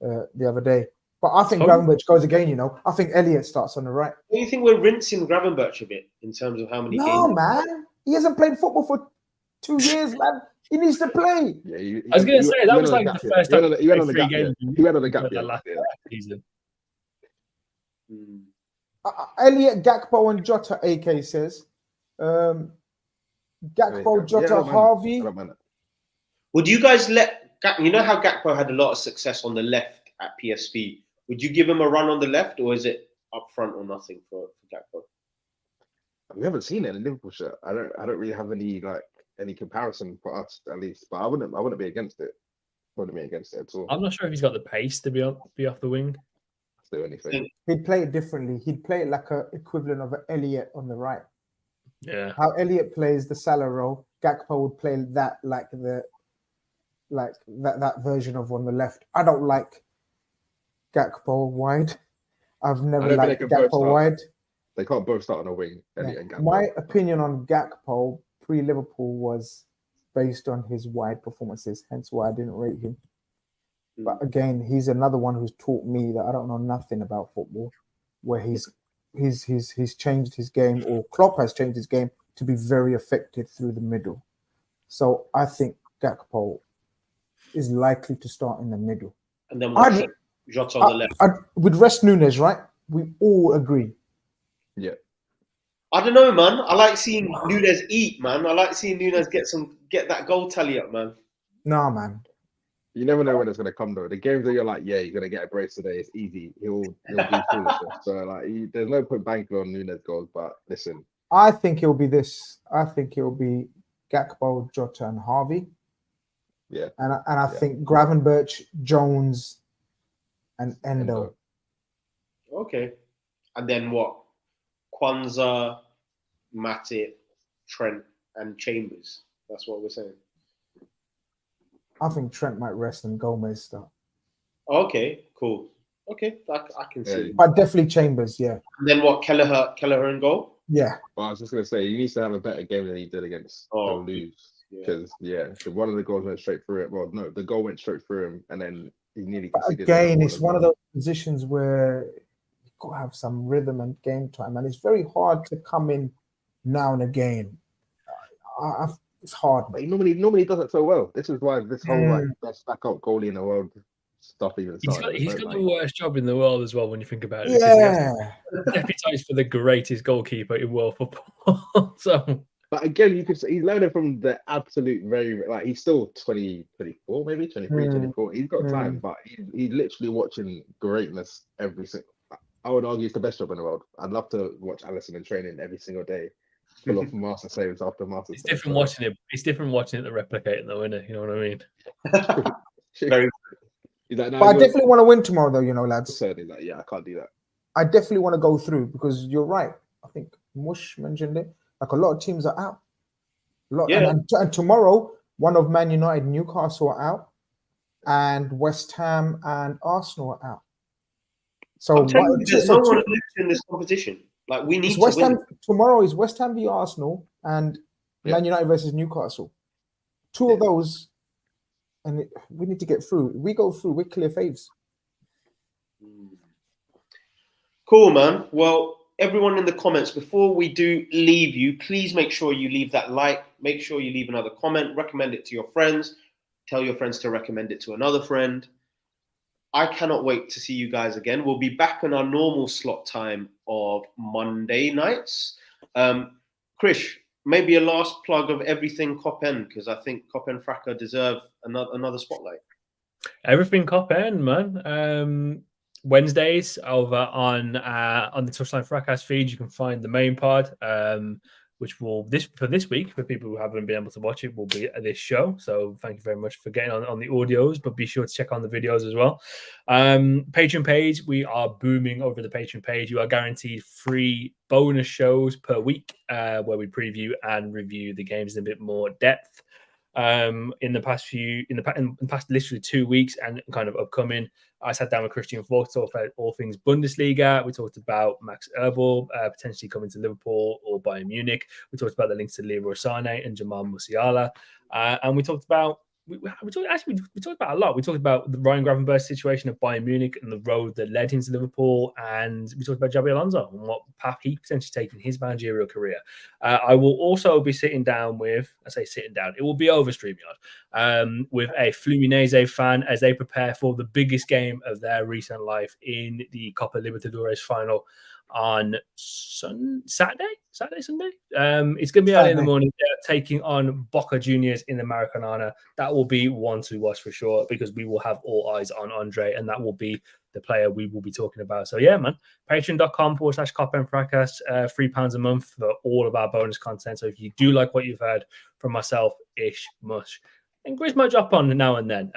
other day. But I think Gravenberch goes again, you know. I think Elliott starts on the right. Do you think we're rinsing Gravenberch a bit in terms of how many games? No, man. He hasn't played football for 2 years, man. He needs to play. Yeah, I was going to say, that was like the first time he went on the gap. He went on the gap last season. Elliott, Gakpo, and Jota, AK says. Gakpo, Jota, Harvey. Would you guys you know how Gakpo had a lot of success on the left at PSV? Would you give him a run on the left, or is it up front or nothing for Gakpo? We haven't seen it in a Liverpool shirt. I don't really have any comparison for us, at least. But I wouldn't be against it. Wouldn't be against it at all. I'm not sure if he's got the pace to be off the wing. Do anything. He'd play it differently. He'd play it like a equivalent of an Elliott on the right. Yeah. How Elliott plays the Salah role, Gakpo would play that that version of on the left. I don't like Gakpo wide. I've never liked Gakpo wide. They can't both start on a wing. Elliott and Gakpo. My opinion on Gakpo pre-Liverpool was based on his wide performances, hence why I didn't rate him. But again, he's another one who's taught me that I don't know nothing about football, where he's changed his game, or Klopp has changed his game to be very effective through the middle. So I think Gakpo is likely to start in the middle. And then Jota on the left. With rest Nunes, right? We all agree. Yeah. I don't know, man. I like seeing Nunes eat, man. I like seeing Nunes get that goal tally up, man. Nah, man. You never know when it's gonna come though. The games that you're like, yeah, you're gonna get a brace today. It's easy. He'll do foolishness. So there's no point banking on Nunes goals. But listen, I think it'll be this. I think it'll be Gakpo, Jota, and Harvey. Yeah, and I think Gravenberch, Jones, and Endo. Okay, and then what? Kwanzaa, Matip, Trent, and Chambers. That's what we're saying. I think Trent might rest and Gomez start. Okay, cool. Okay, I can see. But definitely Chambers, yeah. And then what? Kelleher in goal? Yeah. Well, I was just gonna say he needs to have a better game than he did against Toulouse. Because one of the goals went straight through it. Well, no, the goal went straight through him, and then he nearly conceded. Again, it's one of those positions where you've got to have some rhythm and game time, and it's very hard to come in now and again. It's hard. But he normally does it so well. This is why this whole best backup goalie in the world stuff even started. He's got the worst job in the world as well when you think about it. Yeah, deputised for the greatest goalkeeper in world football. So, but again, you could say he's learning from the absolute he's still 24, maybe 23, 24. He's got time, but he's literally watching greatness every single. I would argue it's the best job in the world. I'd love to watch Alisson in training every single day. Full of master saves after master saves. It's different watching it. It's different watching it than replicating, though, isn't it? You know what I mean? Very. But I definitely want to win tomorrow, though. You know, lads. Certainly, I can't do that. I definitely want to go through because you're right. I think Mush mentioned it. Like a lot of teams are out. And tomorrow, one of Man United, Newcastle are out, and West Ham and Arsenal are out. So I'm telling you, there's no one in this competition. Like we need West Ham tomorrow is West Ham v Arsenal and Man United versus Newcastle. Two of those, and we need to get through. If we go through, we're clear faves. Cool, man. Well, everyone in the comments, before we do leave you, please make sure you leave that like. Make sure you leave another comment. Recommend it to your friends. Tell your friends to recommend it to another friend. I cannot wait to see you guys again. We'll be back on our normal slot time of Monday nights. Krish, maybe a last plug of everything KopEnd, because I think KopEndFracas deserve another spotlight. Everything KopEnd, man. Wednesdays over on the Touchline Fracas feed, you can find the main pod, which will for this week, for people who haven't been able to watch it, will be this show. So thank you very much for getting on the audios, but be sure to check on the videos as well. Patreon page, we are booming over the Patreon page. You are guaranteed free bonus shows per week where we preview and review the games in a bit more depth. in the past literally 2 weeks and kind of upcoming. I sat down with Christian Falk to talk about all things Bundesliga. We talked about Max Erbel potentially coming to Liverpool or Bayern Munich. We talked about the links to Leroy Sané and Jamal Musiala, and we talked about. We talked about a lot. We talked about the Ryan Gravenberch situation at Bayern Munich and the road that led him to Liverpool, and we talked about Xabi Alonso and what path he potentially taken his managerial career. I will also be sitting down with, I say sitting down, it will be over StreamYard, with a Fluminense fan as they prepare for the biggest game of their recent life in the Copa Libertadores final on Sunday. It's going to be early in the morning. They're taking on Boca Juniors in the Maracanã. That will be one to watch for sure, because we will have all eyes on Andre, and that will be the player we will be talking about. So yeah, man, patreon.com/KopEndFracas, £3 a month for all of our bonus content. So if you do like what you've heard from myself, Ish, Mush, and Grizz might drop on now and then,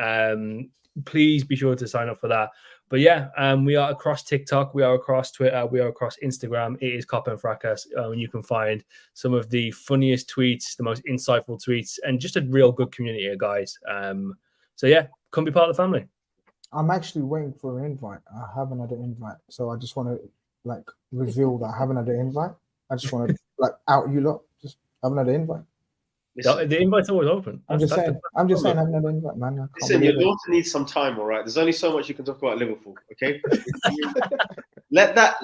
please be sure to sign up for that. But yeah, we are across TikTok, we are across Twitter, we are across Instagram. It is KopEndFracas, and you can find some of the funniest tweets, the most insightful tweets, and just a real good community here, guys. So yeah, come be part of the family. I'm actually waiting for an invite. I haven't had an invite, so I just want to reveal that I haven't had an invite. I just want to out you lot. Just haven't had an invite. The invite's always open. I'm just saying, I haven't had an invite, man. Listen, your daughter needs some time, all right? There's only so much you can talk about Liverpool, okay? let that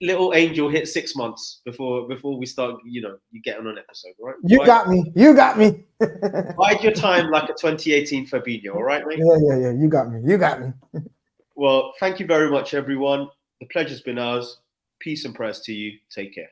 little angel hit 6 months before we start, you get on an episode, all right? You got me. Bide your time like a 2018 Fabinho, all right, mate? Yeah. You got me. Well, thank you very much, everyone. The pleasure's been ours. Peace and prayers to you. Take care.